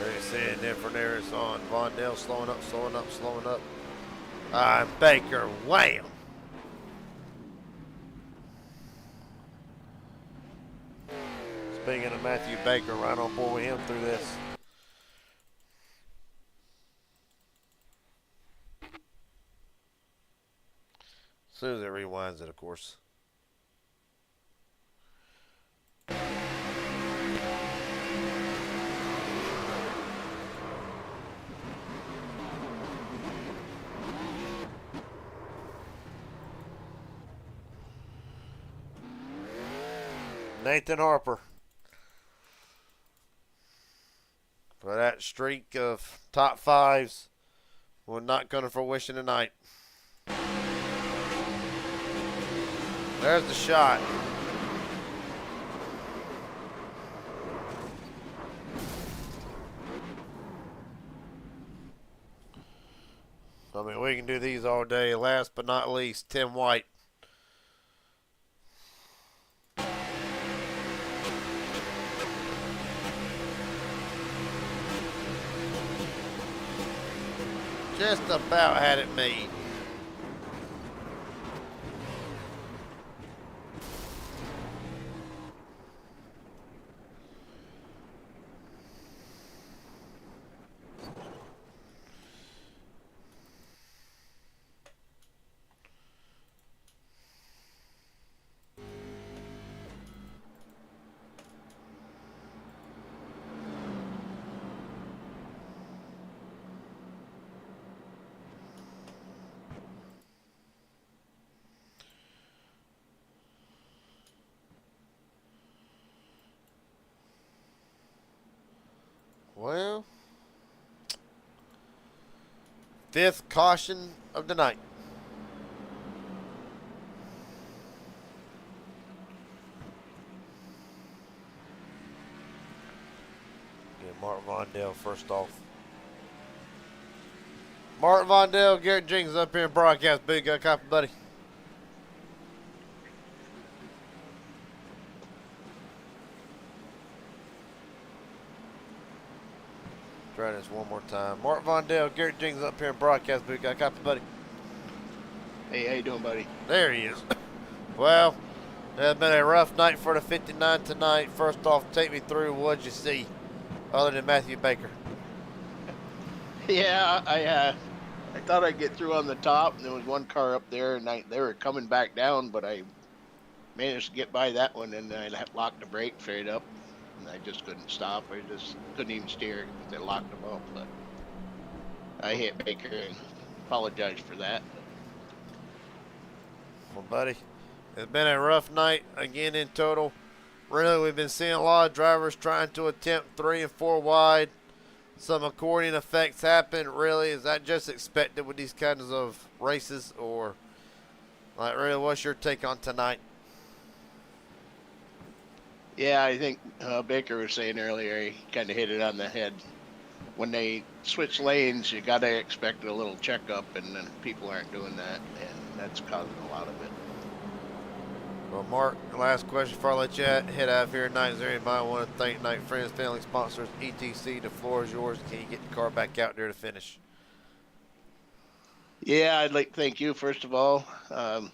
Already seeing different areas on. Vondale slowing up, slowing up, slowing up. Baker, wham! Speaking of Matthew Baker, right on board with him through this. As soon as it rewinds it, of course. Nathan Harper. For that streak of top fives, we're not going to fruition tonight. There's the shot. I mean, we can do these all day. Last but not least, Tim White. Just about had it made. Well, fifth caution of the night. Get Mark Vondell first off. Mark Vondell, Garrett Jenkins up here in broadcast booth. Got a copy, buddy. Try this one more time. Mark Vondell, Garrett Jenkins up here in broadcast booth. Got a copy, buddy. Hey, how you doing, buddy? There he is. Well, it has been a rough night for the 59 tonight. First off, take me through what you see, other than Matthew Baker. Yeah, I thought I'd get through on the top, and there was one car up there, and they were coming back down, but I managed to get by that one, and I locked the brake straight up, and I just couldn't stop. I just couldn't even steer because they locked them up. But I hit Baker and apologized for that. Well, buddy, it's been a rough night again in total. Really, we've been seeing a lot of drivers trying to attempt 3 and 4 wide. Some accordion effects happen. Really, is that just expected with these kinds of races, or like really, what's your take on tonight? Yeah, I think Baker was saying earlier, he kind of hit it on the head. When they switch lanes, you got to expect a little checkup, and then people aren't doing that, and that's causing a lot of it. Well, Mark, last question before I let you head out of here tonight. Is there anybody I want to thank tonight? Friends, family, sponsors, etc. The floor is yours. Can you get the car back out there to finish? Yeah, I'd like to thank you, first of all, and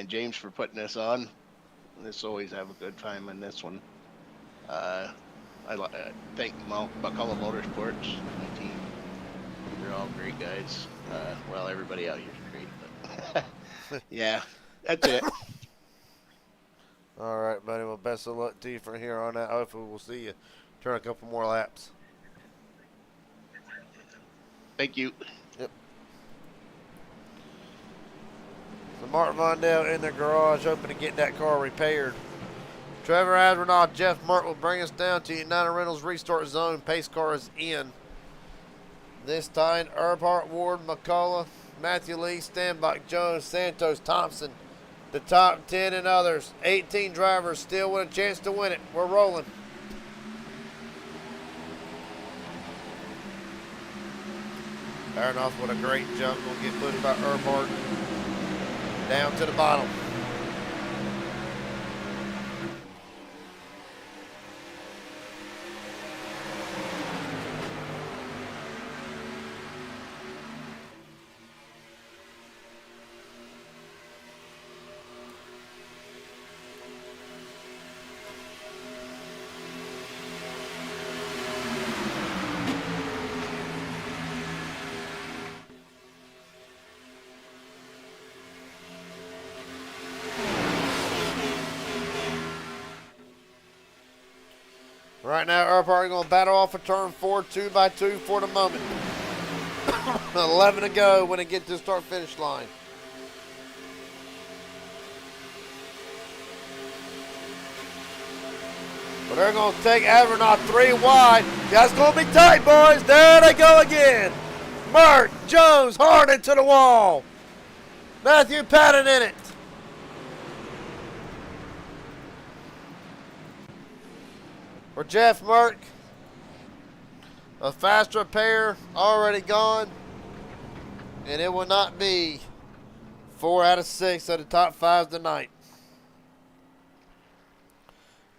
James for putting this on. Let's always have a good time in this one. I thank McCullough Motorsports, my team. They're all great guys. Well, everybody out here is great, but yeah, that's it. All right, buddy. Well, best of luck to you from here on out. Hopefully, we'll see you turn a couple more laps. Thank you. Yep. So Mark Vondell in the garage, hoping to get that car repaired. Trevor Adrenal, Jeff Mark will bring us down to United Rentals restart zone. Pace car is in. This time, Earhart, Ward, McCullough, Matthew Lee, Standbach, Jones, Santos, Thompson, the top 10 and others. 18 drivers still with a chance to win it. We're rolling. Aronoff with a great jump. Will get pushed by Earhart down to the bottom. Right now, Earnhardt going to battle off a turn 4, 2x2 for the moment. 11 to go when they get to the start-finish line. But they're going to take Avernoff 3 wide. That's going to be tight, boys. There they go again. Mert, Jones, Hardin to the wall. Matthew Patton in it. For Jeff Mert, a fast repair already gone. And it will not be 4 out of 6 of the top 5 tonight.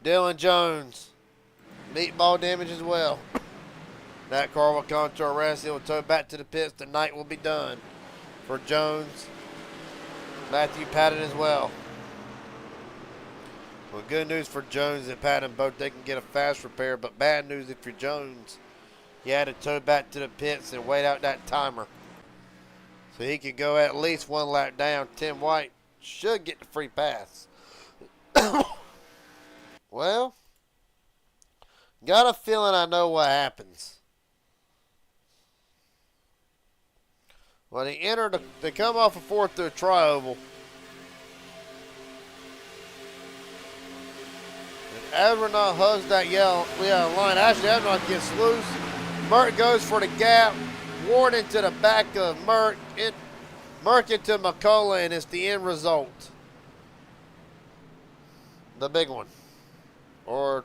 Dylan Jones, meatball damage as well. That car will come to a rest. It will tow back to the pits. The night will be done for Jones. Matthew Patton as well. Well, good news for Jones and Patton both. They can get a fast repair, but bad news if you're Jones. You had to tow back to the pits and wait out that timer. So he can go at least 1 lap down. Tim White should get the free pass. Well, got a feeling I know what happens. When he entered, they come off a 4th through a tri-oval. And Avernoff hugs that yellow line. Actually, Avernoff gets loose. Mert goes for the gap. Ward into the back of Mert. Mert into McCullough, and it's the end result. The big one. Or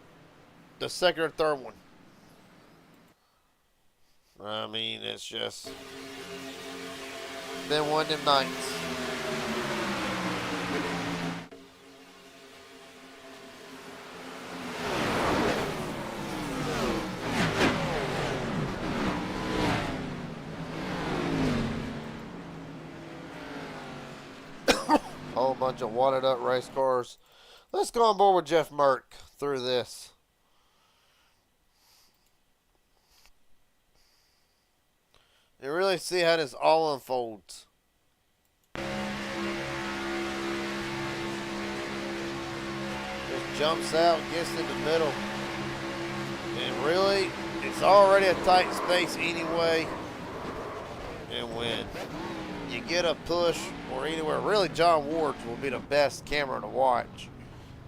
the second or third one. I mean, it's just been one of them nights. Whole bunch of wadded up race cars. Let's go on board with Jeff Mert through this. You really see how this all unfolds. Just jumps out, gets in the middle. And really, it's already a tight space anyway. And when you get a push or anywhere, really John Ward's will be the best camera to watch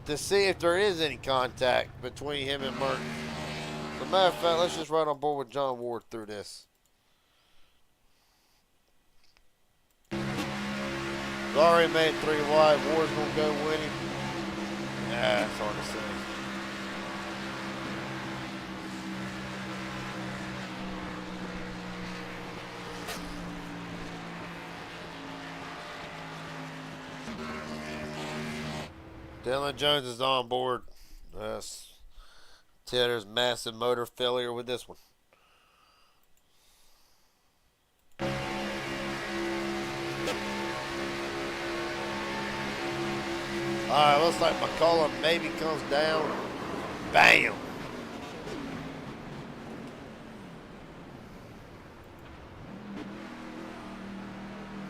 to see if there is any contact between him and Mert. As a matter of fact, let's just ride on board with John Ward through this. Already made 3 wide. Ward's going to go winning. Yeah, it's hard to say. Dylan Jones is on board. There's massive motor failure with this one. Alright, looks like McCullough maybe comes down. Bam!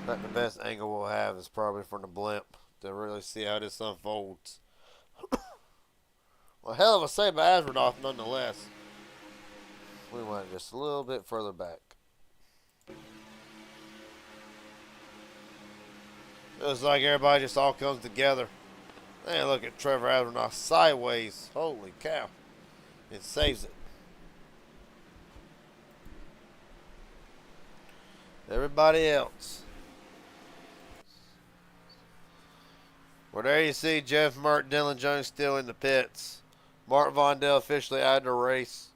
I think the best angle we'll have is probably from the blimp to really see how this unfolds. Well, hell of a save by Avernoff nonetheless. We went just a little bit further back. Looks like everybody just all comes together. And look at Trevor Avernoff sideways. Holy cow. It saves it. Everybody else. Well, there you see Jeff Mert, Dylan Jones still in the pits. Mark Vondell officially out of the race.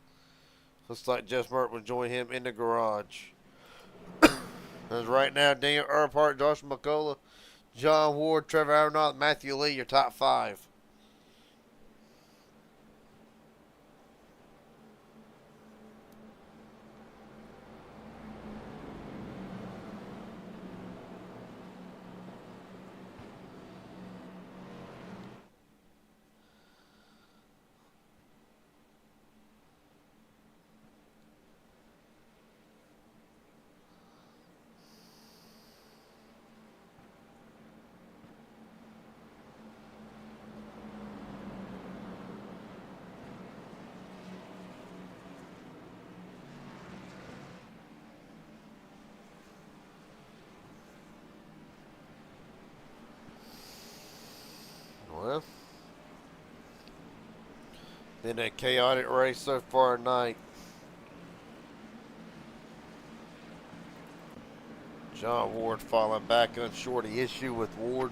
Looks like Jeff Mert will join him in the garage. As right now, Daniel Earnhardt, Josh McCullough, John Ward, Trevor Avernoff, Matthew Lee, your top 5. Well, been a chaotic race so far tonight. John Ward falling back unsure the issue with Ward.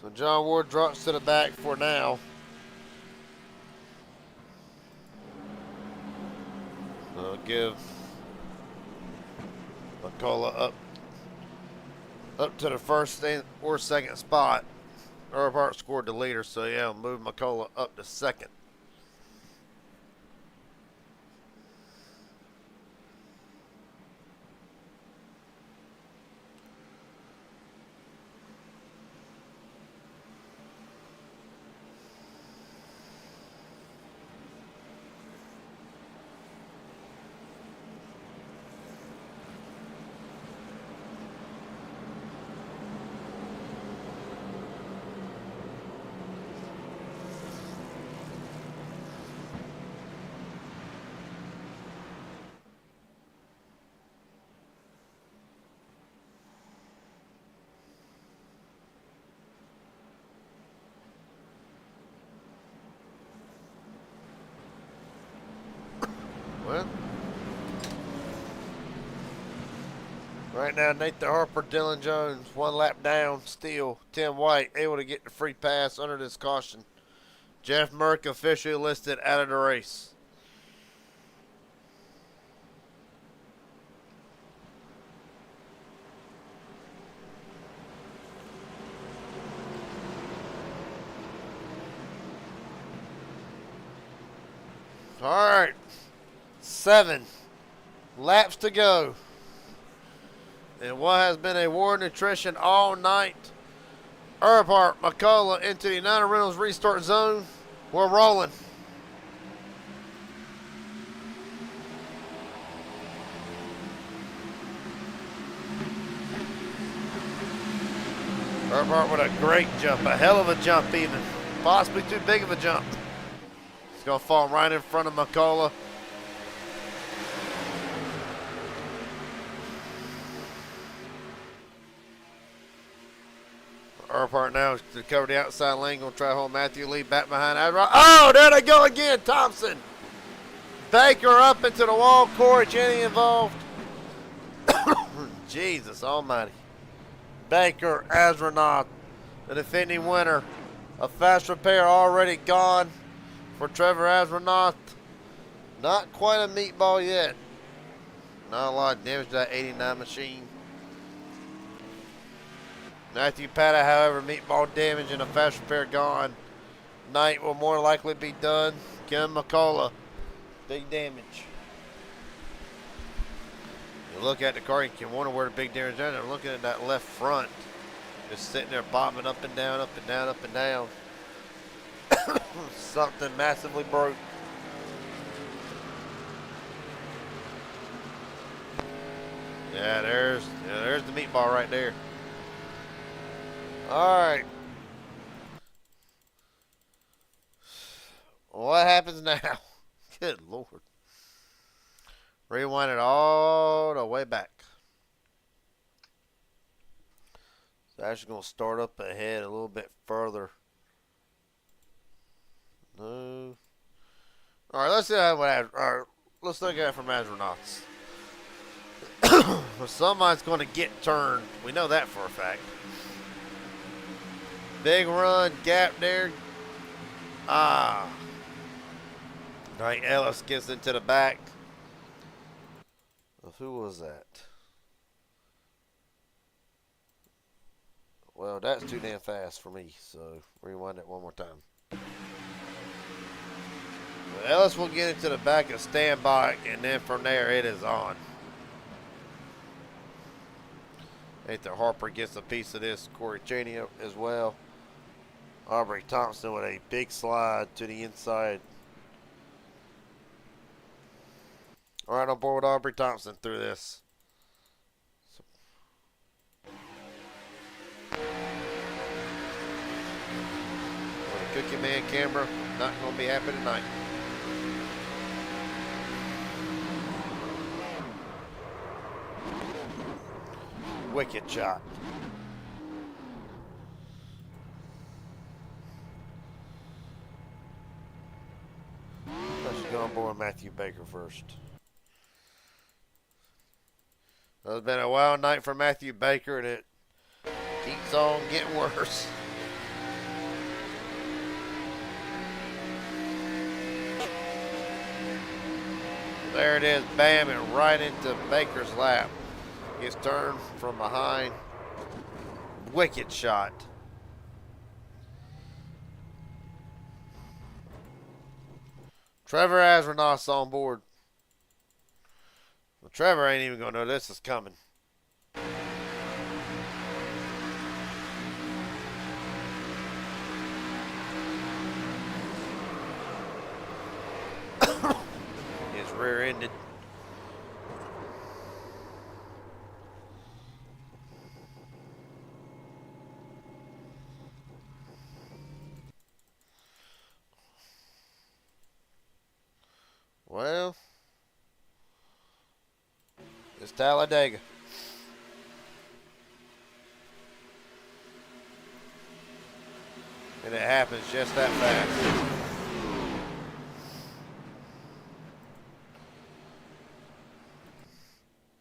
So John Ward drops to the back for now. So give McCullough up to the first or second spot. Earnhardt scored the leader, so yeah, we'll move McCullough up to second. Well, right now, Nathan Harper, Dylan Jones, 1 lap down, still. Tim White able to get the free pass under this caution. Jeff Merck officially listed out of the race. All right, 7 laps to go. And what has been a war of attrition all night. Earnhardt, McCullough into the United Reynolds restart zone. We're rolling. Earnhardt with a great jump, a hell of a jump even. Possibly too big of a jump. It's going to fall right in front of McCullough. Earnhardt now to cover the outside lane. Going to try to hold Matthew Lee back behind Adrock. Oh, there they go again. Thompson. Baker up into the wall. Corey Jenny involved. Jesus almighty. Baker, Astronaut, the defending winner. A fast repair already gone for Trevor Astronaut. Not quite a meatball yet. Not a lot of damage to that 89 machine. Matthew Pata, however, meatball damage and a fast repair gone. Knight will more likely be done. Kim McCullough, big damage. You look at the car, you can wonder where the big damage is. They're looking at that left front. Just sitting there bobbing up and down, up and down, up and down. Something massively broke. Yeah, there's the meatball right there. All right. What happens now? Good Lord. Rewind it all the way back. So actually going to start up ahead a little bit further. No. All right, let's see what. Let's look at it from astronauts. Well, somebody's going to get turned. We know that for a fact. Big run, gap there. Right, Ellis gets into the back. Well, who was that? Well, that's too damn fast for me, so rewind it one more time. Well, Ellis will get into the back and stand by, and then from there it is on. Nathan Harper gets a piece of this. Corey Cheney as well. Aubrey Thompson with a big slide to the inside. All right, on board with Aubrey Thompson through this. Well, the Cookie Man camera not going to be happy tonight. Wicked shot. Let's go on board Matthew Baker first. Well, it's been a wild night for Matthew Baker, and it keeps on getting worse. There it is, bam, and right into Baker's lap. Gets turned from behind. Wicked shot. Trevor Asrenos on board. Well, Trevor ain't even going to know this is coming. It's rear-ended. Well, it's Talladega. And it happens just that fast.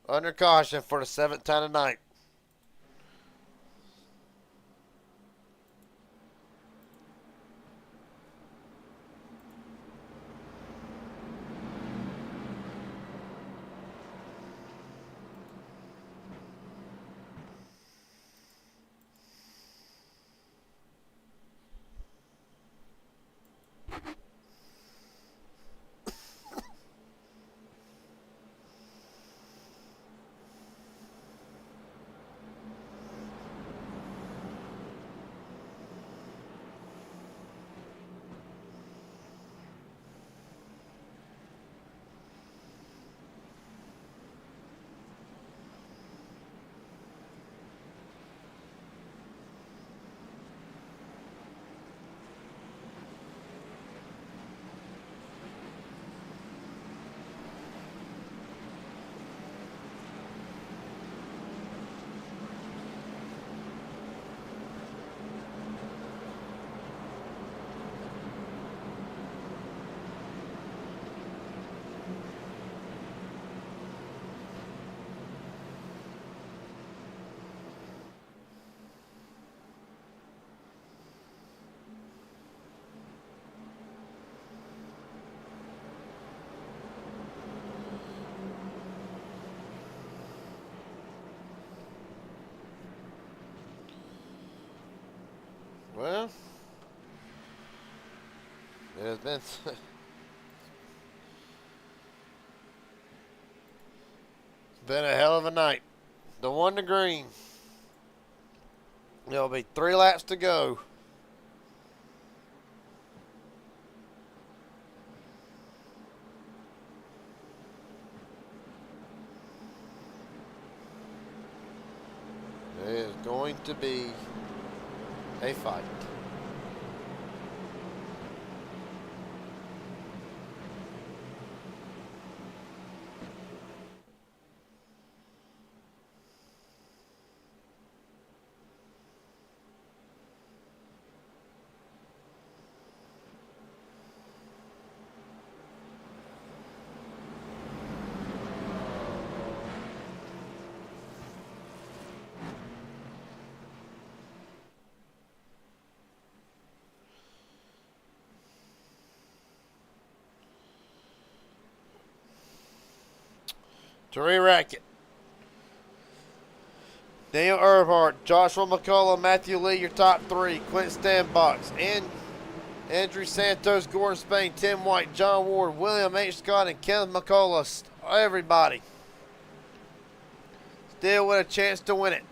Under caution for the 7th time tonight. Well, it has been been a hell of a night. The one to green. There'll be 3 laps to go. It is going to be a fight. To re-rack it. Daniel Earnhardt, Joshua McCullough, Matthew Lee, your top 3. Quentin Stanbox, and Andrew Santos, Gordon Spain, Tim White, John Ward, William H. Scott, and Kenneth McCullough. Everybody still with a chance to win it.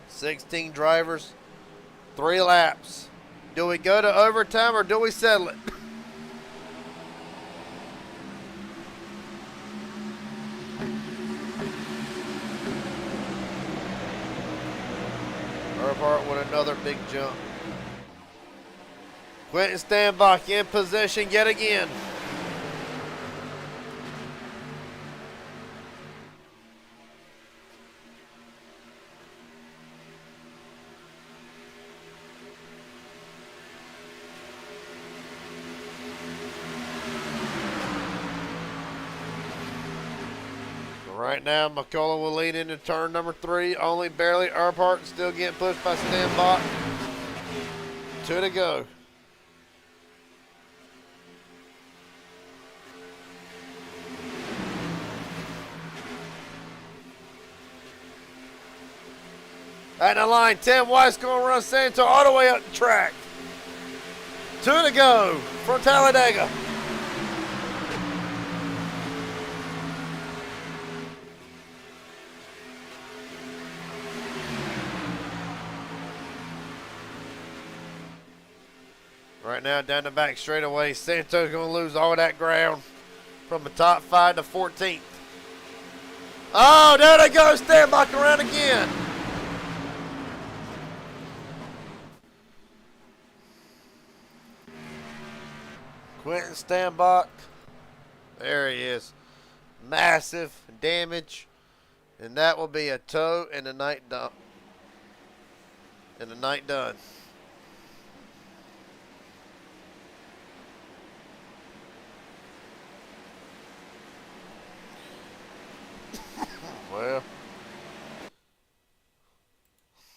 16 drivers, 3 laps. Do we go to overtime or do we settle it? another big jump. Quentin Stanbach in position yet again. Right now, McCullough will lead into turn number 3. Only barely. Earnhardt still getting pushed by Stanbach. 2 to go. At the line, Tim Weiss going to run Santo all the way up the track. 2 to go from Talladega. Right now, down the back straightaway, Santo's going to lose all that ground from the top 5 to 14th. Oh, there they go, Stanbach around again. Quentin Stanbach, there he is. Massive damage, and that will be a tow and the night done. And the night done. Well,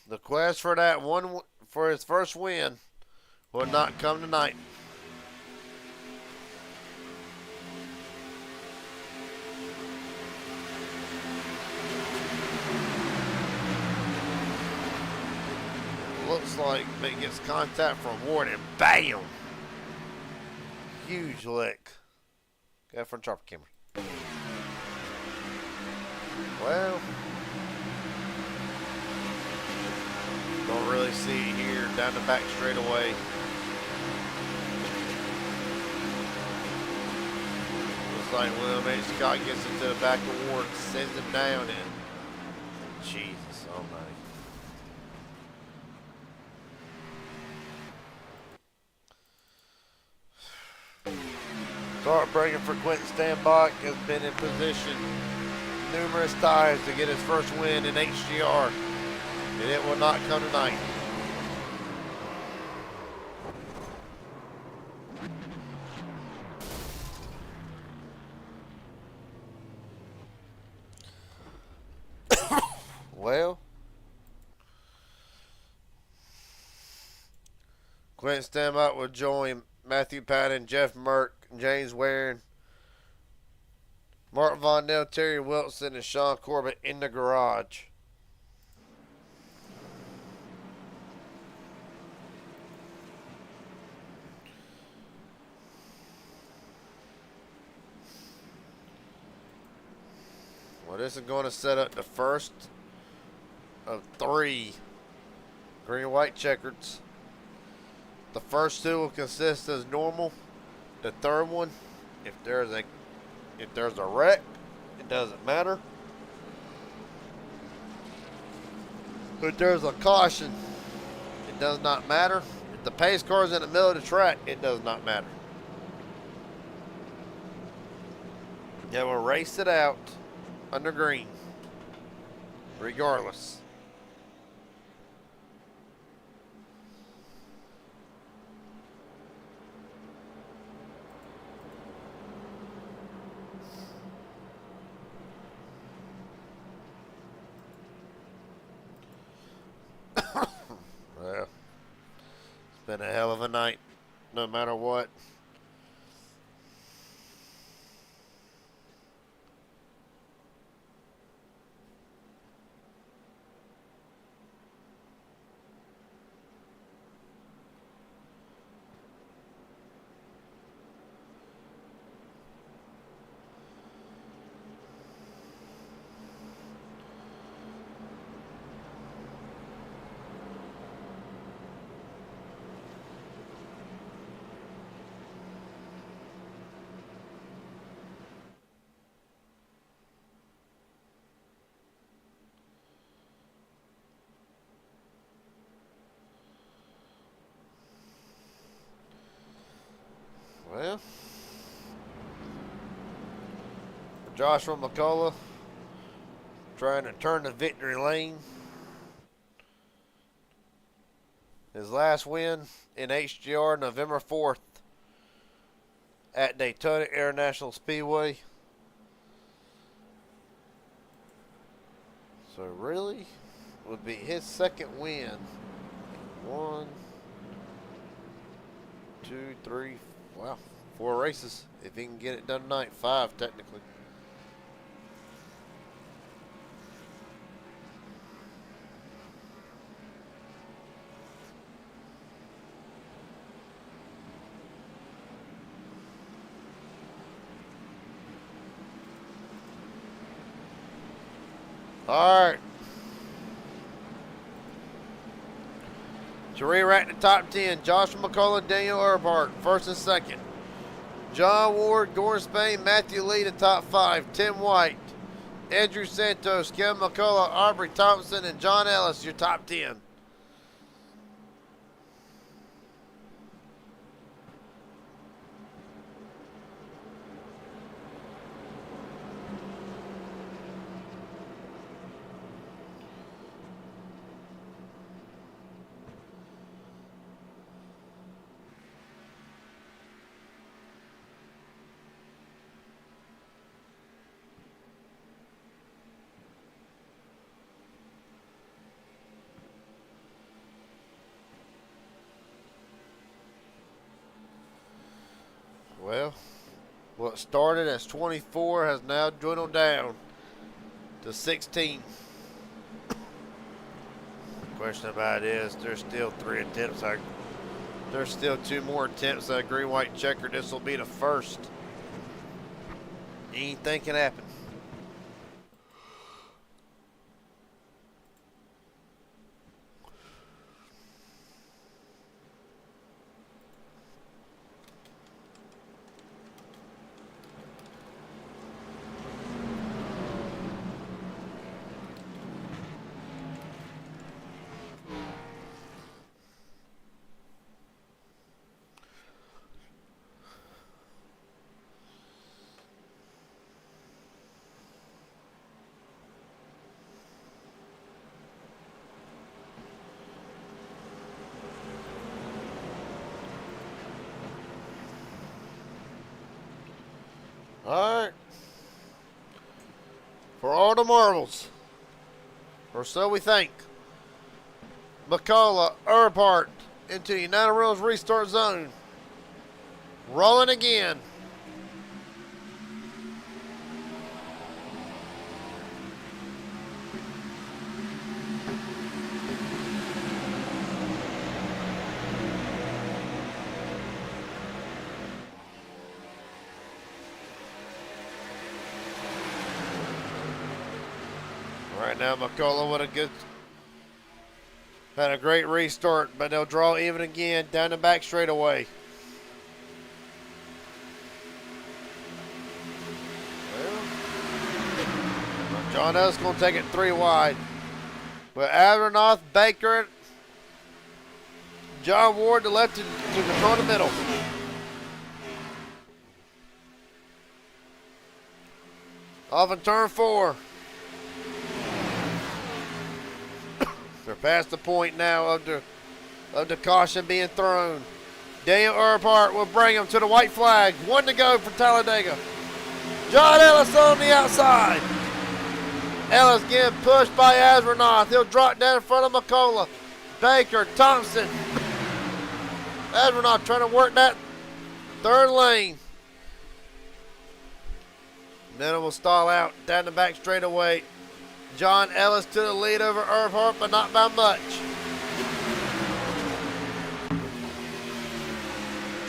the quest for that one for his first win will not come tonight. Looks like it gets contact from Ward and bam! Huge lick. Go for a chopper camera. Well, don't really see it here down the back straightaway. Looks like William H. Scott gets into the back of Ward, sends him down, and Jesus almighty. Start breaking for Quentin Stanbach has been in position numerous times to get his first win in HGR, and it will not come tonight. Well, Quentin Stanbach will join Matthew Patton, Jeff Merck, James Waring, Mark Vondell, Terry Wilson, and Sean Corbett in the garage. Well, this is going to set up the first of 3 green-white checkers. The first 2 will consist as normal. The third one, if there's a wreck, it doesn't matter. If there's a caution, it does not matter. If the pace car is in the middle of the track, it does not matter. They will race it out under green, regardless. Well, it's been a hell of a night, no matter what. Well, Joshua McCullough trying to turn the victory lane. His last win in HGR November 4th at Daytona International Speedway. So really would be his second win. 1, 2, 3, wow, 4 races. If he can get it done tonight, 5 technically. All right. To re-rack the top 10, Joshua McCullough, Daniel Earnhardt, first and second. John Ward, Gordon Spain, Matthew Lee, the top 5. Tim White, Andrew Santos, Kevin McCullough, Aubrey Thompson, and John Ellis, your top 10. Well, what started as 24 has now dwindled down to 16. Question about it is, there's still 3 attempts. There's still 2 more attempts at green-white checker. This will be the first. Anything can happen. All right. For all the marbles, or so we think. McCullough, Earnhardt into the United Rails restart zone. Rolling again. Right now, McCullough had a great restart, but they'll draw even again down the back straightaway. Well, John Ellis going to take it 3 wide. With Avernoth, Baker, John Ward to left to control the middle. Off in turn 4. They're past the point now of the caution being thrown. Daniel Earnhardt will bring him to the white flag. 1 to go for Talladega. John Ellis on the outside. Ellis getting pushed by Astronaut. He'll drop down in front of McCullough. Baker, Thompson. Astronaut trying to work that 3rd lane. Then it will stall out down the back straightaway. John Ellis to the lead over Earnhardt, but not by much.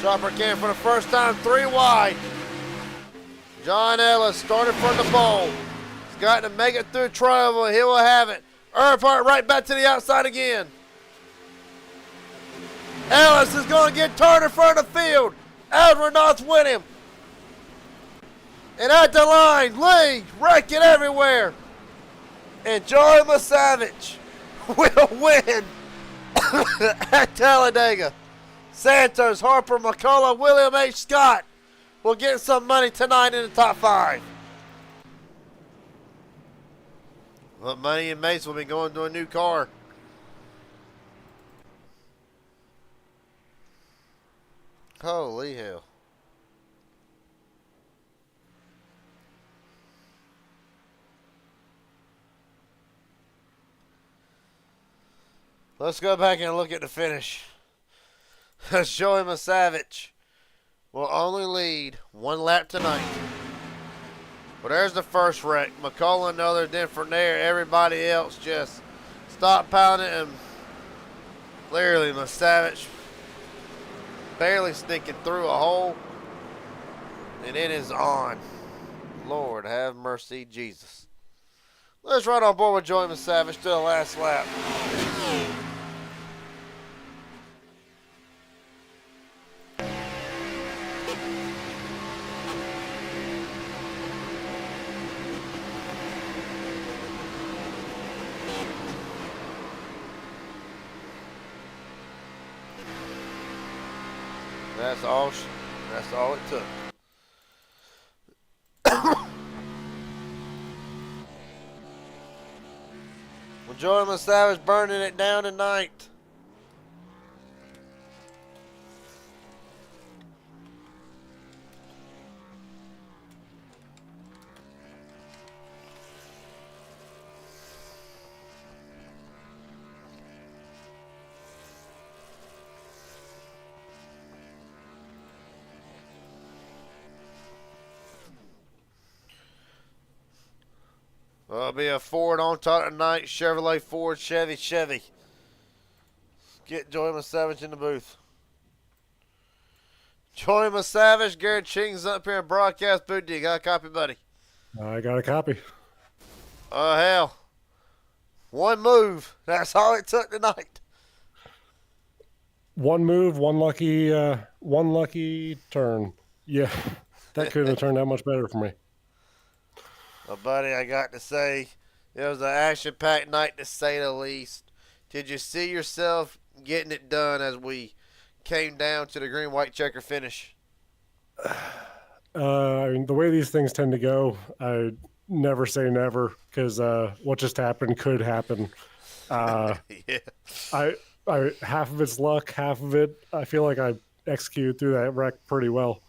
Chopper can for the first time 3 wide. John Ellis started from the pole. He's got to make it through trouble. He will have it. Earnhardt right back to the outside again. Ellis is going to get turned in front of the field. Adrenaugh's with him. And at the line, Lee wrecking everywhere. And Joey Masavage will win at Talladega. Santos, Harper, McCullough, William H. Scott will get some money tonight in the top 5. Well, Money and Mace will be going to a new car. Holy hell. Let's go back and look at the finish. Joey Savage will only lead 1 lap tonight. Well, there's the first wreck. McCullough another. Then from there, everybody else just stockpiling it. And clearly, Savage barely sneaking through a hole. And it is on. Lord, have mercy, Jesus. Let's run on board with Joey Savage to the last lap. That's all it took. Well, Joey Savage burning it down tonight. It'll be a Ford on top tonight. Chevrolet, Ford, Chevy. Get Joey Savage in the booth. Joey Savage, Garrett Ching's up here in broadcast booth. Do you got a copy, buddy? I got a copy. Oh, hell. One move. That's all it took tonight. One move, one lucky turn. Yeah, that couldn't have turned out much better for me. Well, buddy, I got to say, it was an action-packed night to say the least. Did you see yourself getting it done as we came down to the green-white checker finish? I mean, the way these things tend to go, I never say never because what just happened could happen. Yeah. I half of it's luck, half of it I feel like I executed through that wreck pretty well.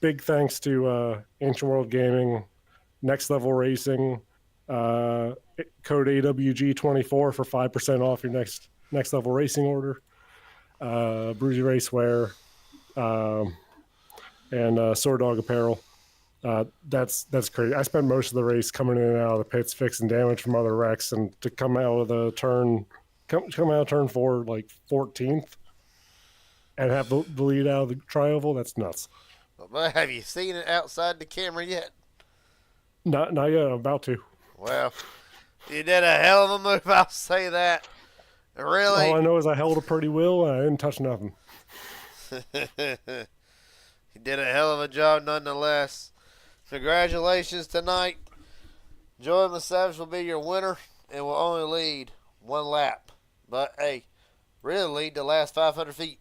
Big thanks to Ancient World Gaming, Next Level Racing, code AWG24 for 5% off your next level racing order. Bruzy Racewear, and Sword Dog Apparel. That's crazy. I spent most of the race coming in and out of the pits fixing damage from other wrecks, and to come out of the turn, come out of turn 4 like 14th, and have the lead out of the tri-oval. That's nuts. Well, have you seen it outside the camera yet? Not yet. I'm about to. Well, you did a hell of a move. I'll say that. Really. All I know is I held a pretty wheel and I didn't touch nothing. You did a hell of a job nonetheless. Congratulations tonight. Joey Savage will be your winner and will only lead 1 lap. But, hey, really lead the last 500 feet.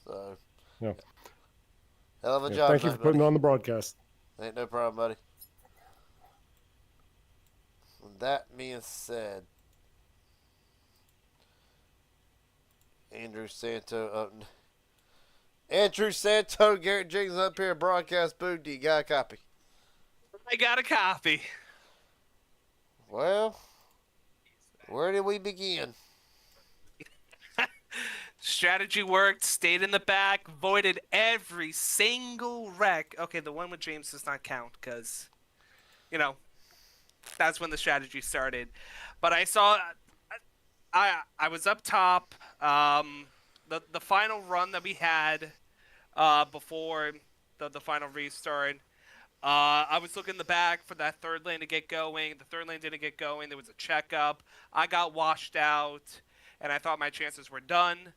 So, yeah. Hell of a Yeah, job. thank you for putting on the broadcast. Ain't no problem, buddy. With that being said, Andrew Santo, Garrett Jenkins up here at broadcast booth. Do you got a copy? I got a copy. Well, where did we begin? Strategy worked, stayed in the back, avoided every single wreck. Okay, the one with James does not count because, that's when the strategy started. But I saw, I was up top. The final run that we had before the final restart, I was looking in the back for that third lane to get going. The third lane didn't get going. There was a checkup. I got washed out, and I thought my chances were done.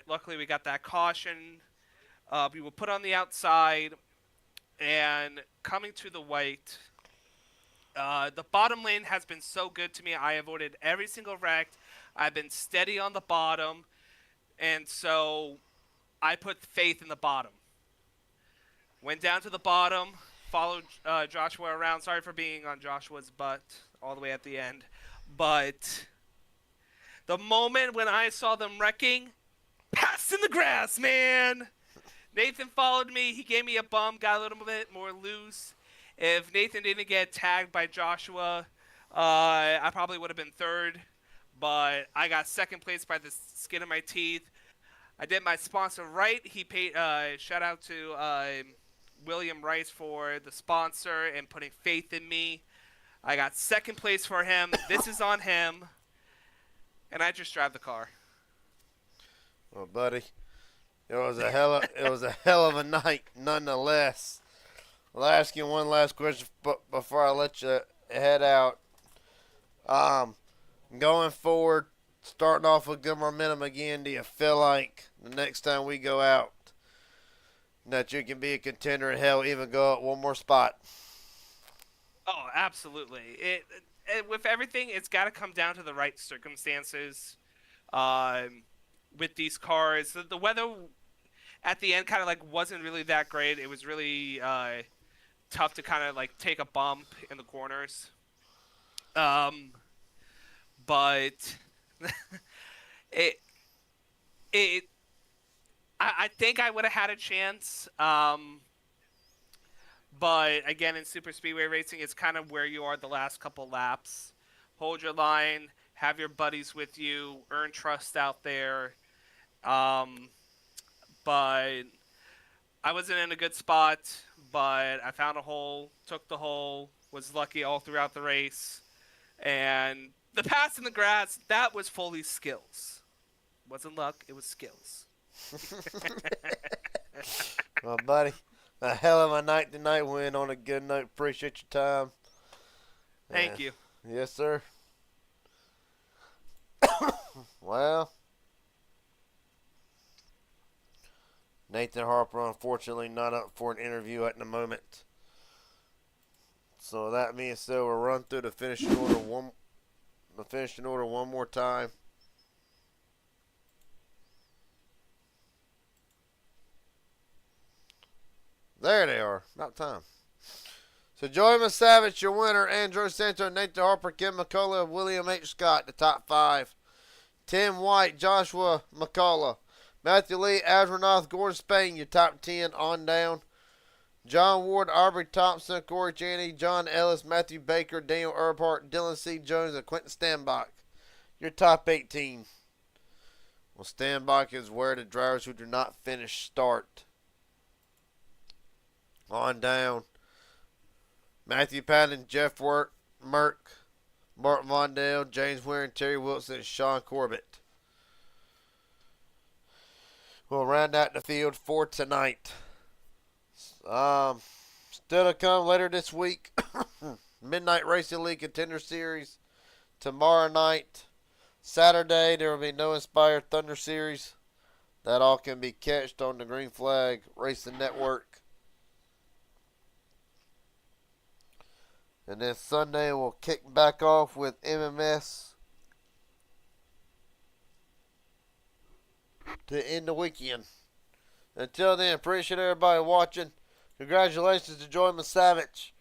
Luckily, we got that caution. We were put on the outside, and coming to the white, the bottom lane has been so good to me. I avoided every single wreck. I've been steady on the bottom, and so I put faith in the bottom. Went down to the bottom, followed Joshua around. Sorry for being on Joshua's butt all the way at the end. But the moment when I saw them wrecking, passed in the grass, man. Nathan followed me. He gave me a bump, got a little bit more loose. If Nathan didn't get tagged by Joshua, I probably would have been third. But I got second place by the skin of my teeth. I did my sponsor right. He paid. Shout out to William Rice for the sponsor and putting faith in me. I got second place for him. This is on him, and I just drive the car. Well, buddy, it was a hell of a night, nonetheless. I'll ask you one last question before I let you head out. Going forward, starting off with good momentum again, do you feel like the next time we go out that you can be a contender and hell even go up one more spot? Oh, absolutely. With everything, it's got to come down to the right circumstances. With these cars, the weather at the end kind of like wasn't really that great. It was really tough to kind of like take a bump in the corners. But I think I would have had a chance. But again, in super speedway racing, it's kind of where you are the last couple laps. Hold your line, have your buddies with you, earn trust out there. But I wasn't in a good spot, but I found a hole, took the hole, was lucky all throughout the race. And the pass in the grass, that was fully skills. Wasn't luck, it was skills. Well, buddy, a hell of a night tonight. Win on a good note. Appreciate your time. Thank you. Yes, sir. Well, Nathan Harper, unfortunately, not up for an interview at the moment. So that being said, we'll run through the finishing order one more time. There they are. About time. So Joey Savage, your winner. Andrew Santo, Nathan Harper, Kim McCullough, William H. Scott, the top 5. Tim White, Joshua McCullough, Matthew Lee, Astronaut, Gordon Spain, your top 10 on down. John Ward, Aubrey Thompson, Corey Chaney, John Ellis, Matthew Baker, Daniel Earhart, Dylan C. Jones, and Quentin Stanbach. Your top 18. Well, Stanbach is where the drivers who do not finish start. On down. Matthew Patton, Jeff Merck, Mark Mondale, James Warren, Terry Wilson, and Sean Corbett. We'll round out the field for tonight. Still to come later this week. Midnight Racing League Contender Series. Tomorrow night. Saturday, there will be no Inspired Thunder Series. That all can be catched on the Green Flag Racing Network. And then Sunday we'll kick back off with MMS to end the weekend. Until then, appreciate everybody watching. Congratulations to Joey Savage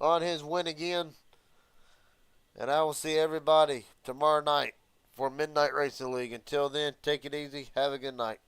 on his win again. And I will see everybody tomorrow night for Midnight Racing League. Until then, take it easy. Have a good night.